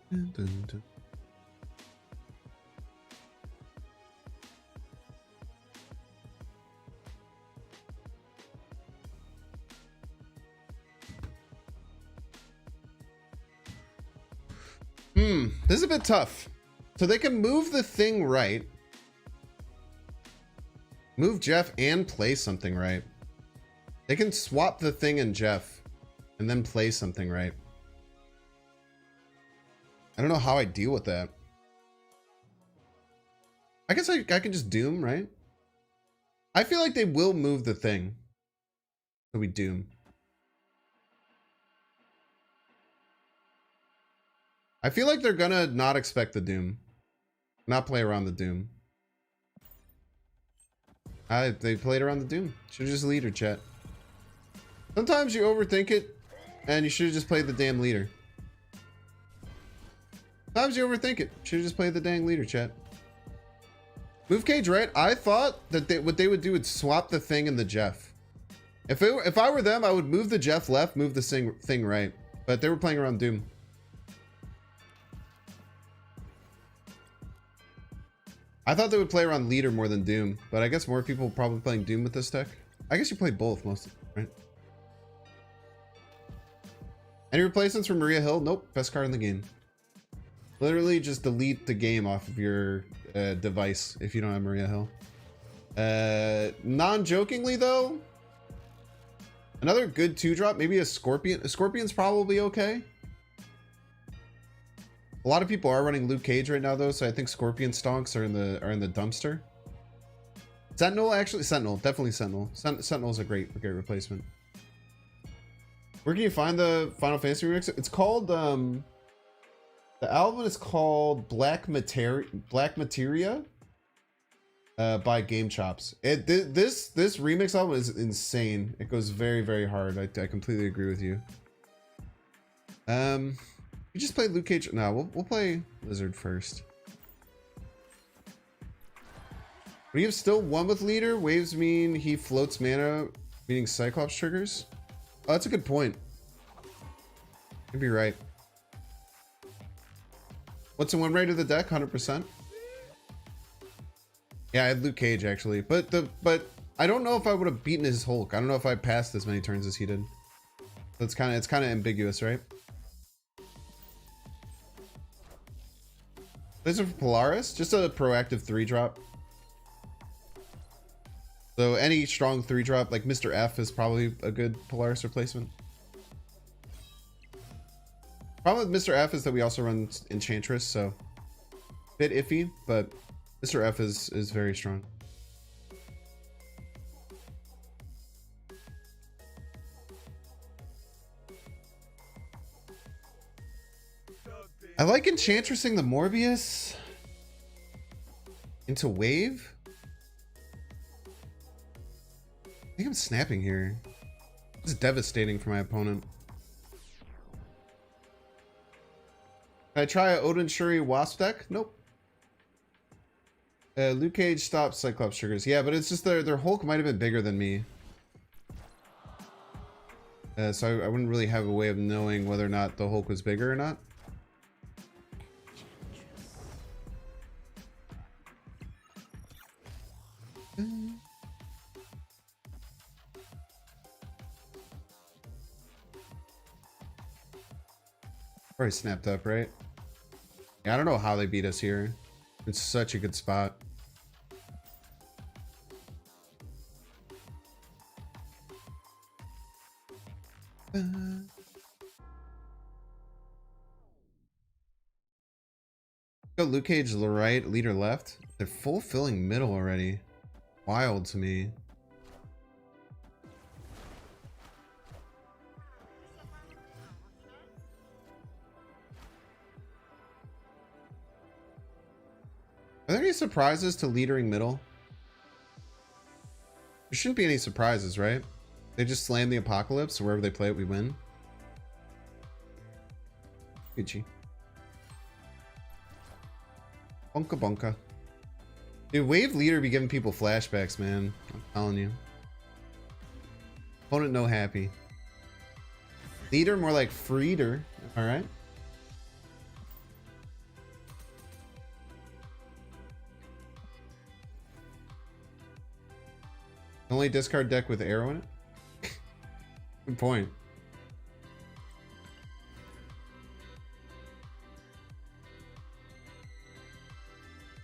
Dun, dun, dun. This is a bit tough. So they can move the thing right. Move Jeff and play something right. They can swap the thing and Jeff and then play something right. I don't know how I deal with that. I guess I can just doom, right? I feel like they will move the thing. So we doom. I feel like they're gonna not expect the doom. Not play around the doom. They played around the doom. Should've just leader, chat. Sometimes you overthink it and you should've just played the damn leader. Sometimes you overthink it. Should've just played the dang leader, chat. Move cage right. I thought that what they would do would swap the thing and the Jeff. If I were them, I would move the Jeff left, move the thing right. But they were playing around doom. I thought they would play around leader more than doom, but I guess more people probably playing doom with this deck. I guess you play both most, right? Any replacements for Maria Hill? Nope. Best card in the game. Literally just delete the game off of your device if you don't have Maria Hill. Non-jokingly though, another good 2-drop, maybe a Scorpion. A Scorpion's probably okay. A lot of people are running Luke Cage right now though, so I think Scorpion stonks are in the dumpster. Sentinel, actually, Sentinel, definitely Sentinel. Sentinel's a great replacement. Where can you find the Final Fantasy remix? It's called the album is called Black Materia by Game Chops. This remix album is insane. It goes very, very hard. I completely agree with you. We just played Luke Cage. No, we'll play Lizard first. But you have still one with leader. Waves mean he floats mana, meaning Cyclops triggers. Oh, that's a good point. You'd be right. What's the win rate of the deck? 100%. Yeah, I had Luke Cage actually, but I don't know if I would have beaten his Hulk. I don't know if I passed as many turns as he did. So it's kind of ambiguous, right? This is for Polaris, just a proactive 3-drop. So any strong 3-drop, like Mr. F is probably a good Polaris replacement. Problem with Mr. F is that we also run Enchantress, so bit iffy, but Mr. F is very strong. I like Enchantressing the Morbius into wave. I think I'm snapping here. This is devastating for my opponent. Can I try a Odin Shuri Wasp deck? Nope. Luke Cage stops Cyclops triggers. Yeah, but it's just their Hulk might have been bigger than me. So I wouldn't really have a way of knowing whether or not the Hulk was bigger or not. Probably snapped up, right? Yeah, I don't know how they beat us here. It's such a good spot. Go Luke Cage right, leader left. They're fulfilling middle already. Wild to me. Are there any surprises to leadering middle? There shouldn't be any surprises, right? They just slam the apocalypse, so wherever they play it, we win. Gucci. Bunka bunka. Dude, wave leader be giving people flashbacks, man. I'm telling you. Opponent no happy. Leader more like freeder. Alright. Only discard deck with arrow in it? Good point.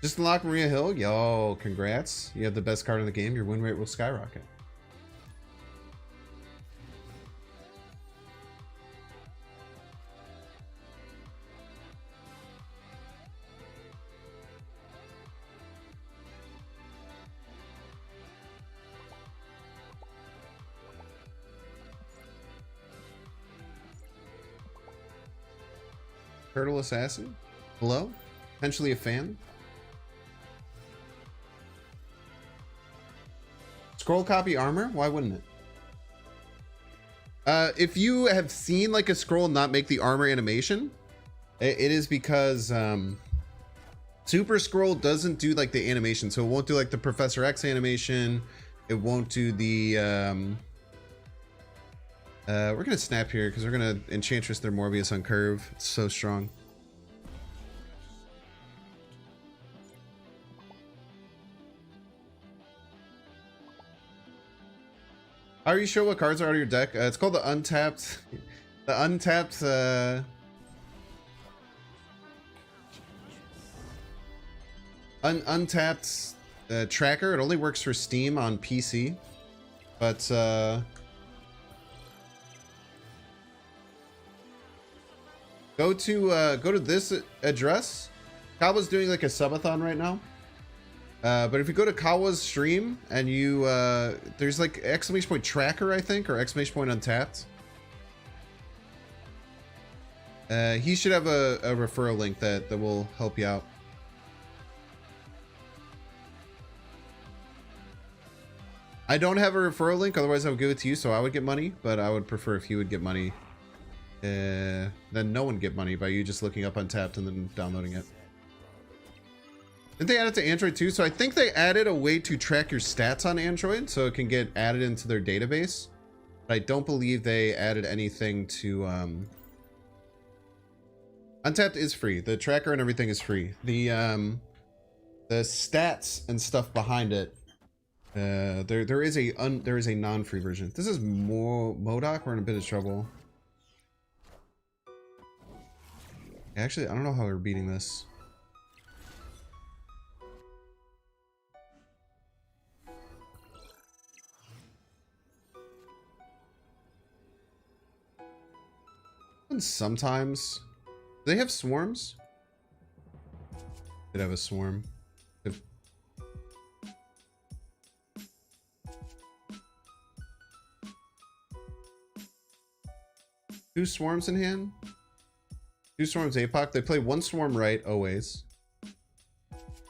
Just unlock Maria Hill? Yo, congrats. You have the best card in the game. Your win rate will skyrocket. Turtle Assassin? Hello? Potentially a fan? Scroll copy armor? Why wouldn't it? If you have seen like a scroll not make the armor animation, it is because Super Scroll doesn't do like the animation. So it won't do like the Professor X animation. It won't do the we're gonna snap here because we're gonna Enchantress their Morbius on curve. It's so strong. How are you sure what cards are out of your deck? It's called the untapped untapped tracker. It only works for Steam on PC, but go to this address. Kawa's doing like a subathon right now. But if you go to Kawa's stream and you there's like exclamation point tracker, I think, or exclamation point untapped. He should have a referral link that will help you out. I don't have a referral link, otherwise I would give it to you, so I would get money, but I would prefer if you would get money. Then no one get money by you just looking up Untapped and then downloading it. Didn't they add it to Android too? So I think they added a way to track your stats on Android so it can get added into their database. But I don't believe they added anything to... Untapped is free. The tracker and everything is free. The stats and stuff behind it, there is a non-free version. This is MODOK. We're in a bit of trouble. Actually, I don't know how we're beating this. And sometimes do they have swarms? Did have a swarm. Two swarms in hand. Two swarms APOC. They play one swarm right always.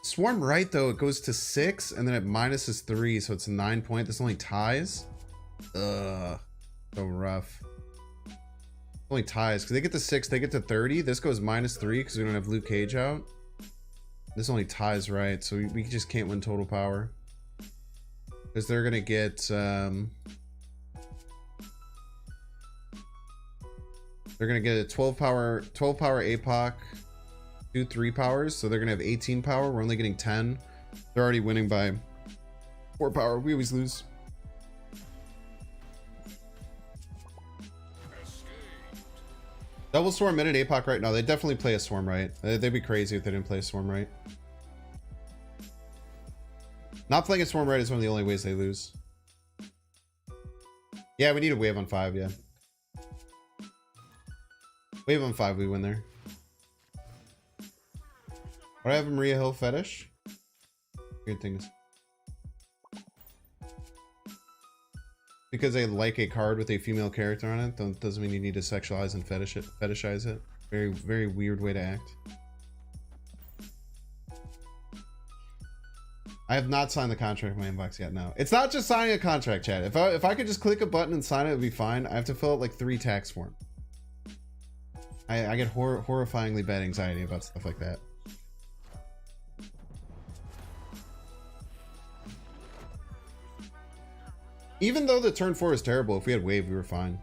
Swarm right though, it goes to 6 and then it minuses 3, so it's a 9 point. This only ties. Ugh, so rough. Only ties because they get to 6, they get to 30. This goes -3 because we don't have Luke Cage out. This only ties right, so we just can't win total power because they're gonna get they're gonna get a 12 power APOC, 2 3 powers, so they're gonna have 18 power. We're only getting 10. They're already winning by 4 power. We always lose. Double Swarm minute APOC right now. They definitely play a Swarm right. They'd be crazy if they didn't play a Swarm right. Not playing a Swarm right is one of the only ways they lose. Yeah, we need a wave on 5, yeah. Wave on 5, we win there. What, I have a Maria Hill fetish? Weird things. Because they like a card with a female character on it, doesn't mean you need to sexualize and fetishize it. Very, very weird way to act. I have not signed the contract in my inbox yet, no. It's not just signing a contract, chat. If I could just click a button and sign it, it would be fine. I have to fill out like 3 tax forms. I get horrifyingly bad anxiety about stuff like that. Even though the turn 4 is terrible, if we had wave, we were fine.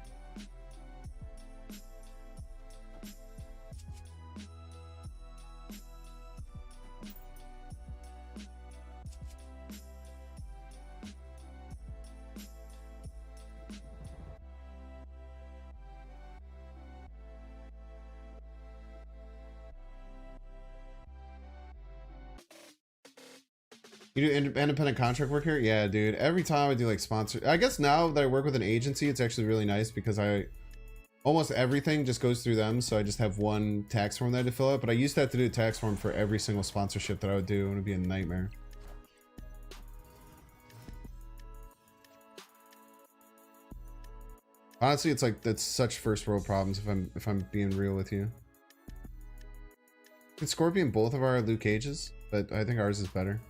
You do independent contract work here? Yeah, dude. Every time I do like sponsor, I guess now that I work with an agency, it's actually really nice because almost everything just goes through them. So I just have one tax form that I had to fill out. But I used to have to do a tax form for every single sponsorship that I would do. And it'd be a nightmare. Honestly, it's like that's such first world problems if I'm being real with you. It's Scorpion both of our Luke Cages, but I think ours is better.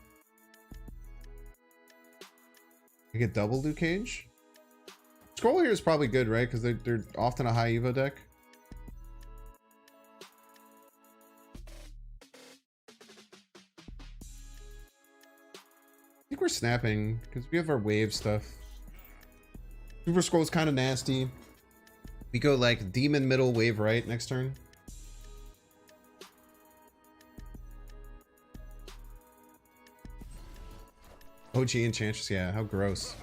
I get double Luke Cage. Scroll here is probably good, right? Because they're often a high Evo deck. I think we're snapping because we have our wave stuff. Super Scroll is kind of nasty. We go like demon middle, wave right next turn. OG Enchantress, yeah, how gross.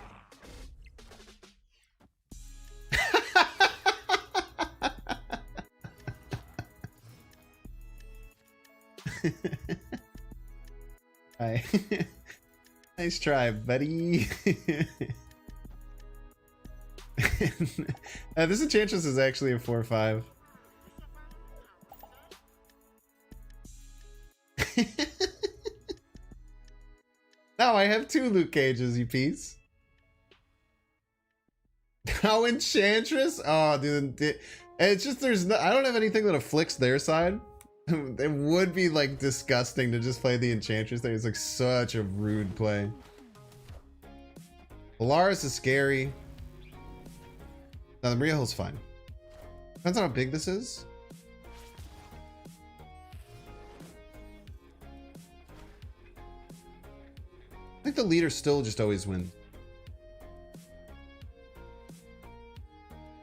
Hi. Nice try, buddy. This Enchantress is actually a 4/5. Now I have 2 Luke Cages, you piece. How Enchantress? Oh, dude. It's just I don't have anything that afflicts their side. It would be like disgusting to just play the Enchantress there. It's like such a rude play. Polaris is scary. Now the Maria Hill's fine. Depends on how big this is. I think the leader still just always wins.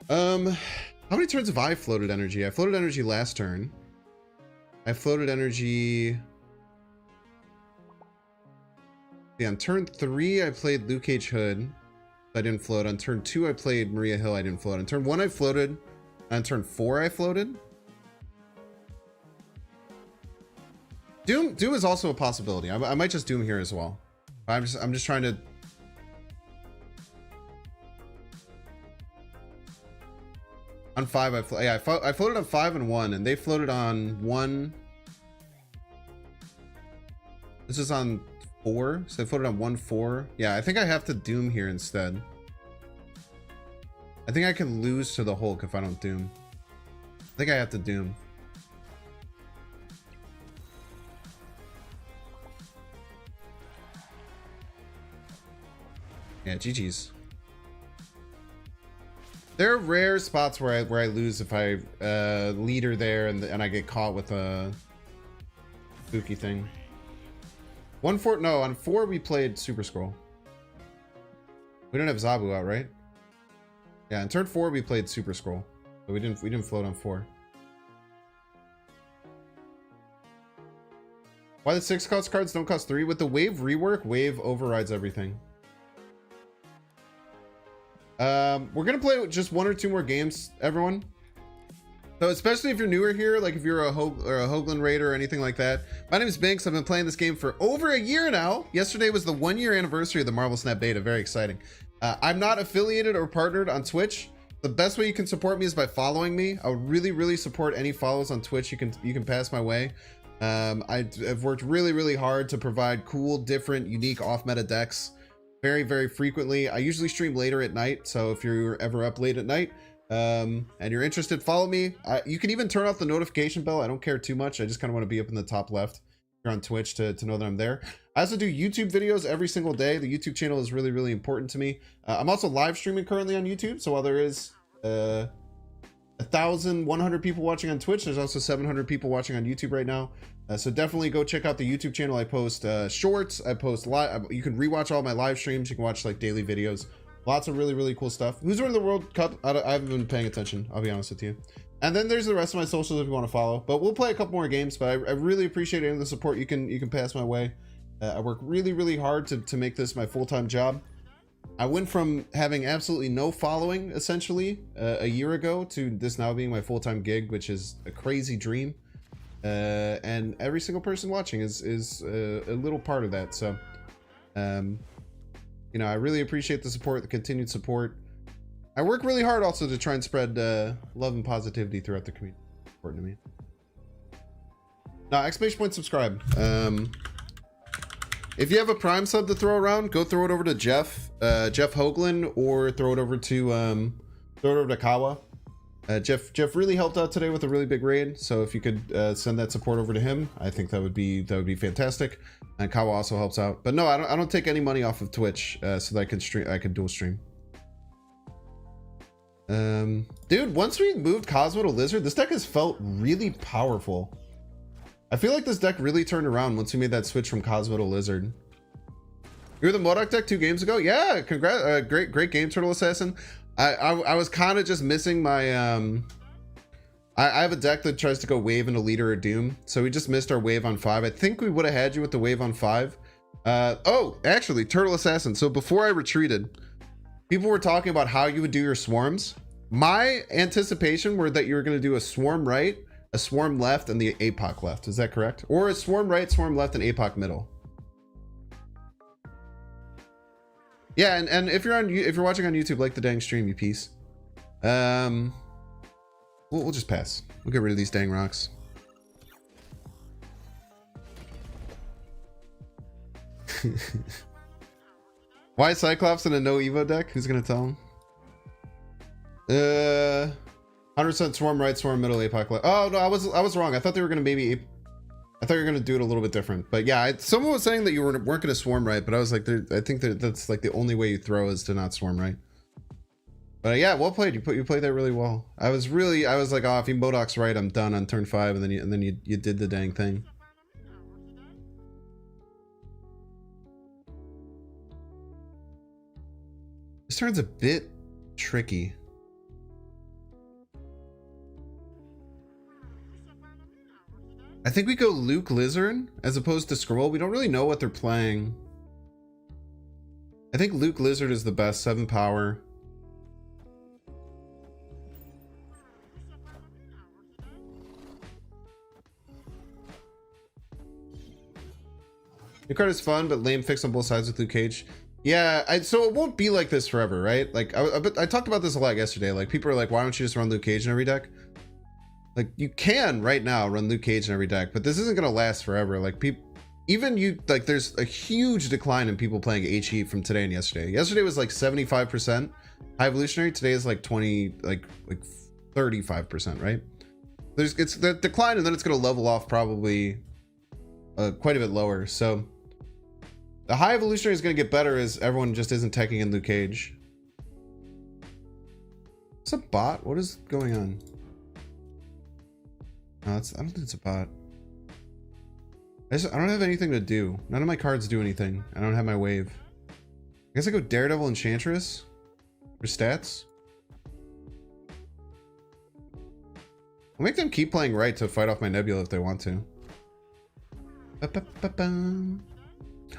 How many turns have I floated energy? I floated energy last turn. I floated energy. Yeah, on turn 3 I played Luke Cage Hood. I didn't float. On turn 2 I played Maria Hill. I didn't float. On turn 1 I floated. On turn 4 I floated. Doom is also a possibility. I might just Doom here as well. I'm just trying to. On 5 I floated on 5 and 1, and they floated on 1. This is on 4, so they floated on 1/4. Yeah, I think I have to Doom here instead. I think I can lose to the Hulk if I don't Doom. I think I have to Doom. Yeah, GG's. There are rare spots where I lose if I leader there and I get caught with a spooky thing. 1/4, no, on 4 we played Super Scroll. We didn't have Zabu out, right? Yeah, on turn 4 we played Super Scroll. So we didn't float on 4. Why the 6 cost cards don't cost 3? With the wave rework, wave overrides everything. We're gonna play just 1 or 2 more games, everyone. So especially if you're newer here, like if you're a Hoagland Raider or anything like that. My name is Binks. I've been playing this game for over a year now. Yesterday was the 1-year anniversary of the Marvel Snap beta. Very exciting. I'm not affiliated or partnered on Twitch. The best way you can support me is by following me. I would really support any follows on Twitch you can pass my way. I've worked really hard to provide cool, different, unique off-meta decks very frequently. I usually stream later at night, so if you're ever up late at night and you're interested, follow me. You can even turn off the notification bell. I don't care too much. I just kind of want to be up in the top left here on Twitch to know that I'm there. I also do YouTube videos every single day. The YouTube channel is really important to me. I'm also live streaming currently on YouTube, so while there is 1,100 people watching on Twitch. There's also 700 people watching on YouTube right now. So definitely go check out the YouTube channel. I post shorts. I post live. You can rewatch all my live streams. You can watch like daily videos. Lots of really, really cool stuff. Who's winning the World Cup? I haven't been paying attention. I'll be honest with you. And then there's the rest of my socials if you want to follow. But we'll play a couple more games. But I really appreciate any of the support you can pass my way. I work really, really hard to make this my full-time job. I went from having absolutely no following, essentially, a year ago to this now being my full-time gig, which is a crazy dream. And every single person watching is a little part of that. So, you know, I really appreciate the support, the continued support. I work really hard also to try and spread love and positivity throughout the community. Important to me. Now, exclamation point subscribe. If you have a Prime sub to throw around, go throw it over to Jeff Hoagland, or throw it over to Kawa. Jeff really helped out today with a really big raid, so if you could send that support over to him, I think that would be fantastic. And Kawa also helps out. But no, I don't take any money off of Twitch, so that I can dual stream. Dude, once we moved Cosmo to Lizard, this deck has felt really powerful. I feel like this deck really turned around once we made that switch from Cosmo to Lizard. You were the Modok deck 2 games ago? Yeah, congrats. Great game, Turtle Assassin. I was kind of just missing my I have a deck that tries to go wave into leader or doom, so we just missed our wave on 5. I think we would have had you with the wave on 5. Oh, actually, Turtle Assassin. So before I retreated, people were talking about how you would do your swarms. My anticipation were that you were going to do a swarm right, a swarm left, and the APOC left. Is that correct? Or a swarm right, swarm left, and APOC middle. Yeah, and if you're watching on YouTube, like the dang stream, you piece. We'll just pass. We'll get rid of these dang rocks. Why Cyclops in a no Evo deck? Who's gonna tell him? 100% swarm right, swarm middle, APOC left. Oh no, I was wrong. I thought they were gonna I thought you were gonna do it a little bit different. But yeah, someone was saying that you weren't gonna swarm right, but I was like, I think that's like the only way you throw is to not swarm right. But yeah, well played. You played that really well. I was like, oh, if he Modok's right, I'm done on turn 5, and then you did the dang thing. This turn's a bit tricky. I think we go Luke Lizard as opposed to Scroll. We don't really know what they're playing. I think Luke Lizard is the best. 7 power. Your card is fun, but lame fix on both sides with Luke Cage. Yeah, so it won't be like this forever, right? Like, I talked about this a lot yesterday. Like, people are like, why don't you just run Luke Cage in every deck? Like, you can right now run Luke Cage in every deck, but this isn't gonna last forever. Like, there's a huge decline in people playing HE from today and yesterday. Yesterday was like 75% high evolutionary. Today is like 35%, right? It's the decline, and then it's gonna level off probably quite a bit lower. So the high evolutionary is gonna get better as everyone just isn't teching in Luke Cage. It's a bot. What is going on? No, I don't think it's a bot. I don't have anything to do. None of my cards do anything. I don't have my wave. I guess I go Daredevil Enchantress for stats. I'll make them keep playing right to fight off my Nebula if they want to.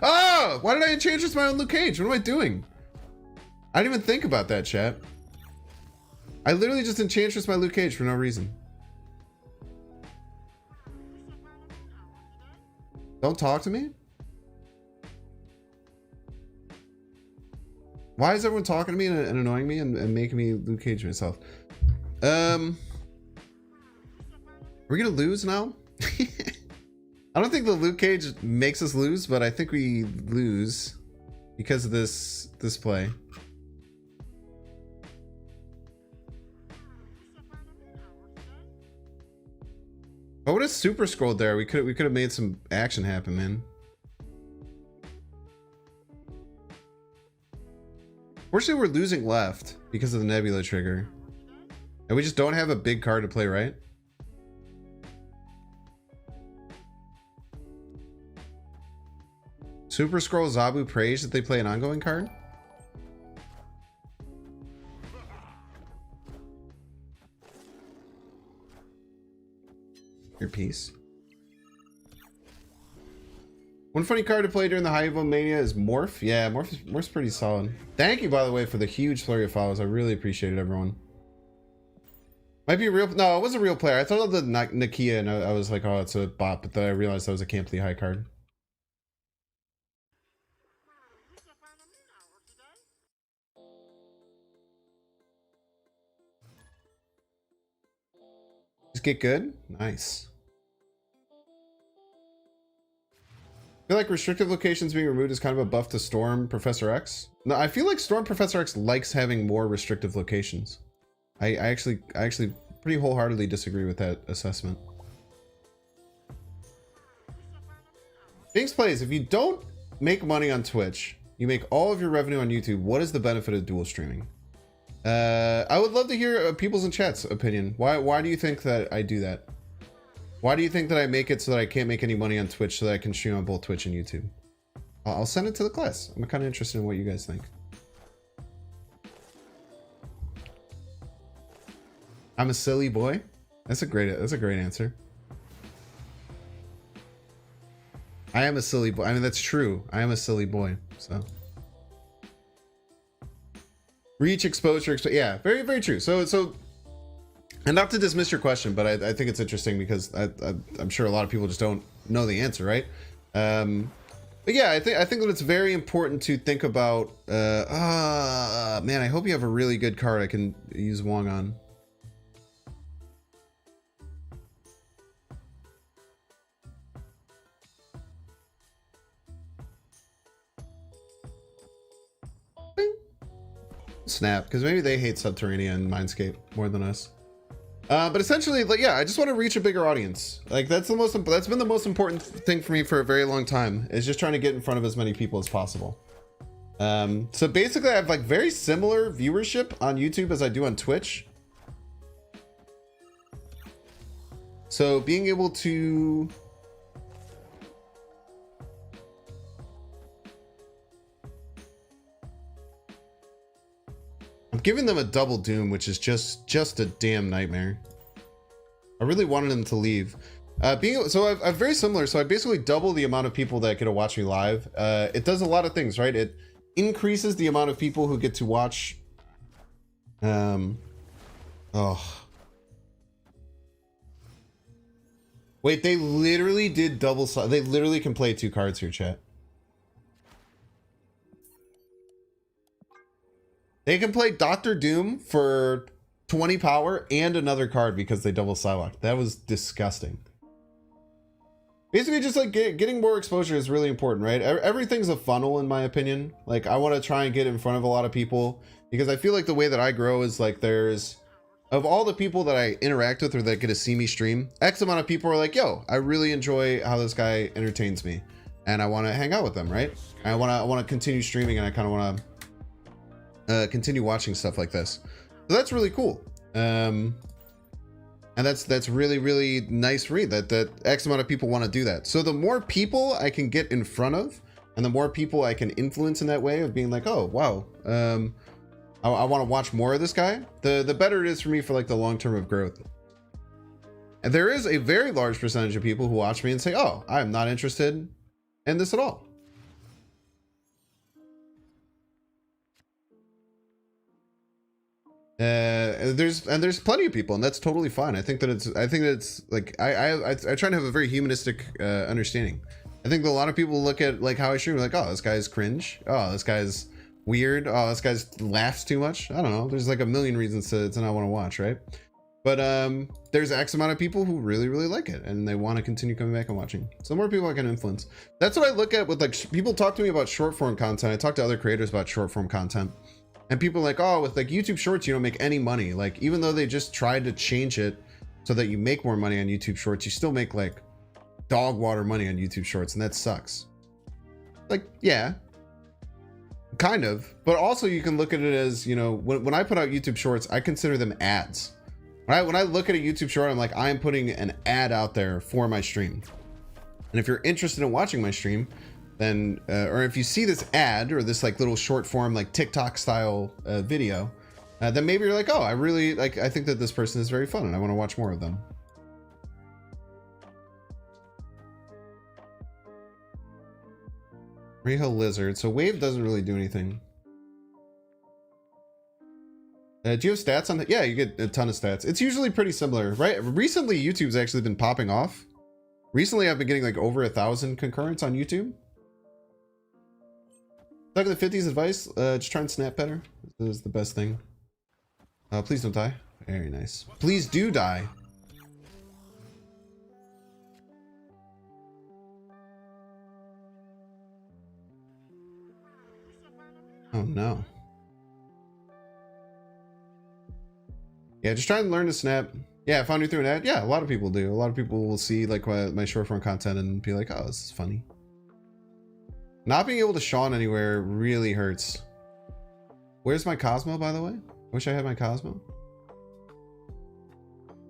Oh! Why did I Enchantress my own Luke Cage? What am I doing? I didn't even think about that, chat. I literally just Enchantress my Luke Cage for no reason. Don't talk to me? Why is everyone talking to me and annoying me and making me Luke Cage myself? Are we gonna lose now? I don't think the Luke Cage makes us lose, but I think we lose because of this play. I would have super scrolled there. We could have made some action happen, man. Fortunately, we're losing left because of the Nebula trigger. And we just don't have a big card to play, right? Super Scroll Zabu prays that they play an ongoing card? Your piece. One funny card to play during the High Evo Mania is Morph. Yeah, Morph's pretty solid. Thank you, by the way, for the huge flurry of follows. I really appreciate it, everyone. Might be a real... No, it was a real player. I thought of the Nakia, and I was like, oh, it's a bot, but then I realized that was a Camply High card. Just get good? Nice. I feel like restrictive locations being removed is kind of a buff to Storm Professor X. No, I feel like Storm Professor X likes having more restrictive locations. I actually pretty wholeheartedly disagree with that assessment. Binks plays, if you don't make money on Twitch, you make all of your revenue on YouTube, what is the benefit of dual streaming? I would love to hear people's in chat's opinion. Why do you think that I do that? Why do you think that I make it so that I can't make any money on Twitch so that I can stream on both Twitch and YouTube? I'll send it to the class. I'm kind of interested in what you guys think. I'm a silly boy. That's a great answer. I am a silly boy. I mean, that's true. I am a silly boy. So reach, exposure, yeah, very, very true. So, and not to dismiss your question, but I think it's interesting because I'm sure a lot of people just don't know the answer, right? But yeah, I think that it's very important to think about. Man, I hope you have a really good card I can use Wong on. Snap, because maybe they hate Subterranea and Mindscape more than us. But essentially, like, yeah, I just want to reach a bigger audience. Like that's been the most important thing for me for a very long time, is just trying to get in front of as many people as possible. So basically, I have like very similar viewership on YouTube as I do on Twitch. So being able to I'm giving them a double doom, which is just a damn nightmare. I really wanted them to leave. I'm very similar. So I basically double the amount of people that get to watch me live. It does a lot of things, right? It increases the amount of people who get to watch. Wait, they literally did double. They literally can play 2 cards here, chat. They can play Doctor Doom for 20 power and another card because they double Psylocke. That was disgusting. Basically, just like getting more exposure is really important, right? Everything's a funnel, in my opinion. Like, I want to try and get in front of a lot of people because I feel like the way that I grow is like there's, of all the people that I interact with or that get to see me stream, X amount of people are like, yo, I really enjoy how this guy entertains me and I want to hang out with them, right? I want to continue streaming and I kind of want to continue watching stuff like this. So that's really cool. And that's really, really nice read that X amount of people want to do that. So the more people I can get in front of and the more people I can influence in that way of being like, oh, wow, I want to watch more of this guy, the better it is for me for like the long term of growth. And there is a very large percentage of people who watch me and say, oh, I'm not interested in this at all. There's plenty of people, and that's totally fine. I think that it's like I try to have a very humanistic understanding. I think that a lot of people look at like how I stream, like, oh, this guy's cringe, oh, this guy's weird, oh, this guy's laughs too much. I don't know, there's like a million reasons to not want to watch, right? But there's X amount of people who really, really like it and they want to continue coming back and watching. So the more people I can influence. That's what I look at with like people talk to me about short form content. I talk to other creators about short form content. And people are like, oh, with like YouTube Shorts, you don't make any money. Like, even though they just tried to change it so that you make more money on YouTube Shorts, you still make like dog water money on YouTube Shorts, and that sucks. Like, yeah, kind of. But also you can look at it as, you know, when I put out YouTube Shorts, I consider them ads. When I look at a YouTube short, I'm like, I'm putting an ad out there for my stream. And if you're interested in watching my stream, then, or if you see this ad or this like little short form, like TikTok style video, then maybe you're like, oh, I think that this person is very fun and I want to watch more of them. Rehill Lizard. So Wave doesn't really do anything. Do you have stats on that? Yeah, you get a ton of stats. It's usually pretty similar, right? Recently, YouTube's actually been popping off. Recently, I've been getting like over 1,000 concurrents on YouTube. Stuck in the 50s advice, just try and snap better. This is the best thing. Please don't die. Very nice. Please do die. Oh no. Yeah, just try and learn to snap. Yeah, I found you through an ad. Yeah, a lot of people do. A lot of people will see like my short form content and be like, oh, this is funny. Not being able to Sean anywhere really hurts. Where's my Cosmo, by the way? I wish I had my Cosmo.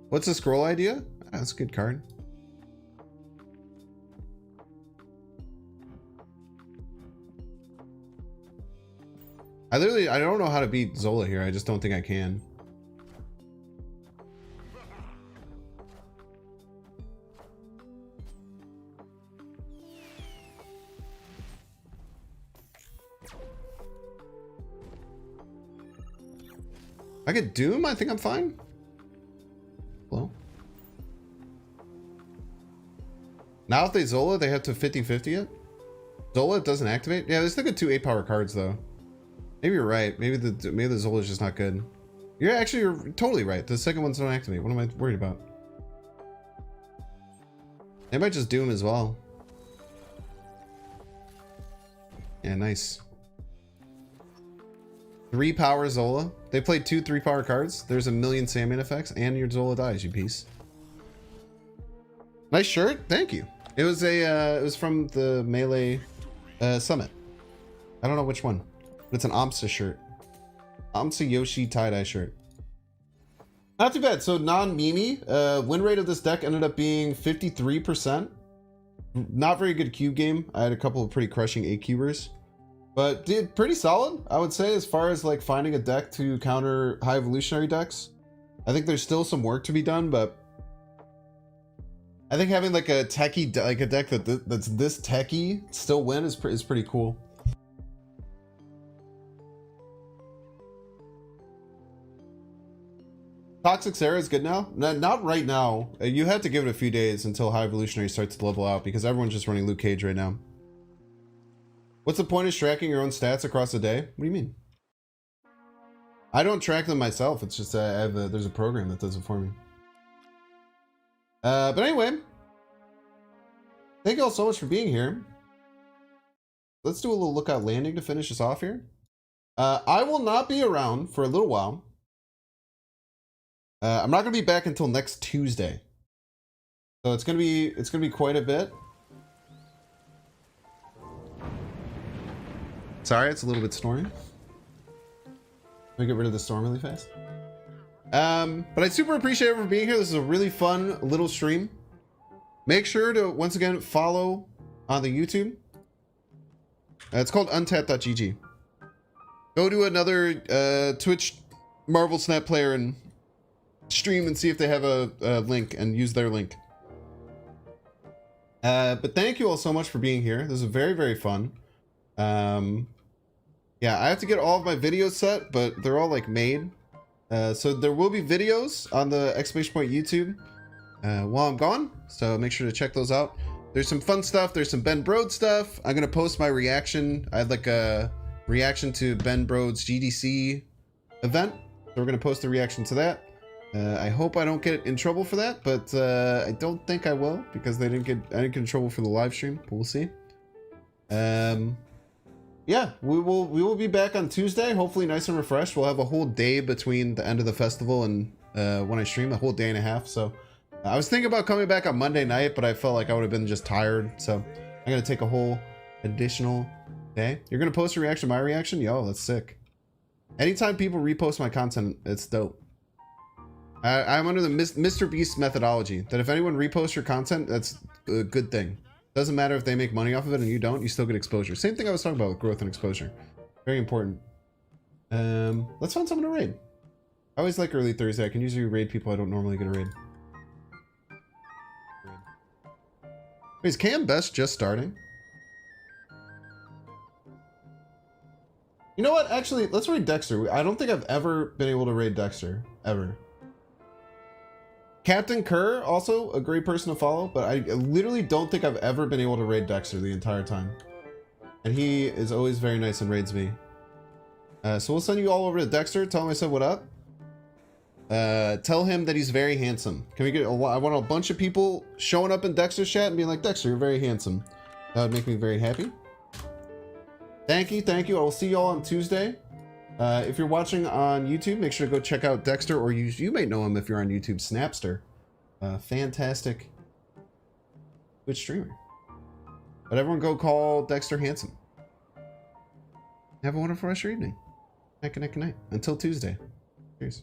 What's the scroll idea? Ah, that's a good card. I don't know how to beat Zola here. I just don't think I can. I get Doom? I think I'm fine. Hello? Now if they Zola, they have to 50-50 it? Zola doesn't activate? Yeah, there's like 2 8-power cards though. Maybe you're right. Maybe the Zola is just not good. You're totally right. The second ones don't activate. What am I worried about? They might just Doom as well. Yeah, nice. 3-power Zola. They played 2 3-power cards. There's a million Sandman effects, and your Zola dies, you piece. Nice shirt. Thank you. It was it was from the Melee Summit. I don't know which one. But it's an AMSA shirt. AMSA Yoshi tie-dye shirt. Not too bad. So non-Mimi, win rate of this deck ended up being 53%. Not very good cube game. I had a couple of pretty crushing 8 cubers. But did pretty solid, I would say, as far as like finding a deck to counter high evolutionary decks. I think there's still some work to be done, but I think having like a techie, like a deck that's this techie still win is pretty cool. Toxic Sarah is good now? Not right now. You have to give it a few days until high evolutionary starts to level out because everyone's just running Luke Cage right now. What's the point of tracking your own stats across the day? What do you mean? I don't track them myself. It's just there's a program that does it for me. But anyway, thank you all so much for being here. Let's do a little lookout landing to finish us off here. I will not be around for a little while. I'm not gonna be back until next Tuesday, so it's gonna be quite a bit. Sorry, it's a little bit stormy. Let me get rid of the storm really fast. But I super appreciate everyone being here. This is a really fun little stream. Make sure to once again follow on the YouTube. It's called untapped.gg. Go to another Twitch Marvel Snap player and stream and see if they have a link and use their link. But thank you all so much for being here. This is very, very fun. Yeah, I have to get all of my videos set, but they're all like made. So there will be videos on the exclamation point YouTube while I'm gone. So make sure to check those out. There's some fun stuff. There's some Ben Brode stuff. I'm going to post my reaction. I had like a reaction to Ben Brode's GDC event. So we're going to post the reaction to that. I hope I don't get in trouble for that, but I don't think I will because I didn't get in trouble for the live stream, but we'll see. Yeah, we will be back on Tuesday, hopefully nice and refreshed. We'll have a whole day between the end of the festival and when I stream, a whole day and a half. So I was thinking about coming back on Monday night, but I felt like I would have been just tired. So I'm going to take a whole additional day. You're going to post a reaction to my reaction? Yo, that's sick. Anytime people repost my content, it's dope. I'm under the Mr. Beast methodology that if anyone reposts your content, that's a good thing. Doesn't matter if they make money off of it and you don't, you still get exposure. Same thing I was talking about with growth and exposure. Very important. Let's find someone to raid. I always like early Thursday. I can usually raid people I don't normally get a raid. Wait, is Cam Best just starting? You know what? Actually, let's raid Dexter. I don't think I've ever been able to raid Dexter. Ever. Captain Kerr, also a great person to follow, but I literally don't think I've ever been able to raid Dexter the entire time. And he is always very nice and raids me. So we'll send you all over to Dexter. Tell him I said what up. Tell him that he's very handsome. Can we get I want a bunch of people showing up in Dexter's chat and being like, Dexter, you're very handsome. That would make me very happy. Thank you, thank you. I will see you all on Tuesday. If you're watching on YouTube, make sure to go check out Dexter, or you may know him if you're on YouTube, Snapster. Fantastic Twitch streamer. But everyone go call Dexter handsome. Have a wonderful rest of your evening. Good night. Until Tuesday. Cheers.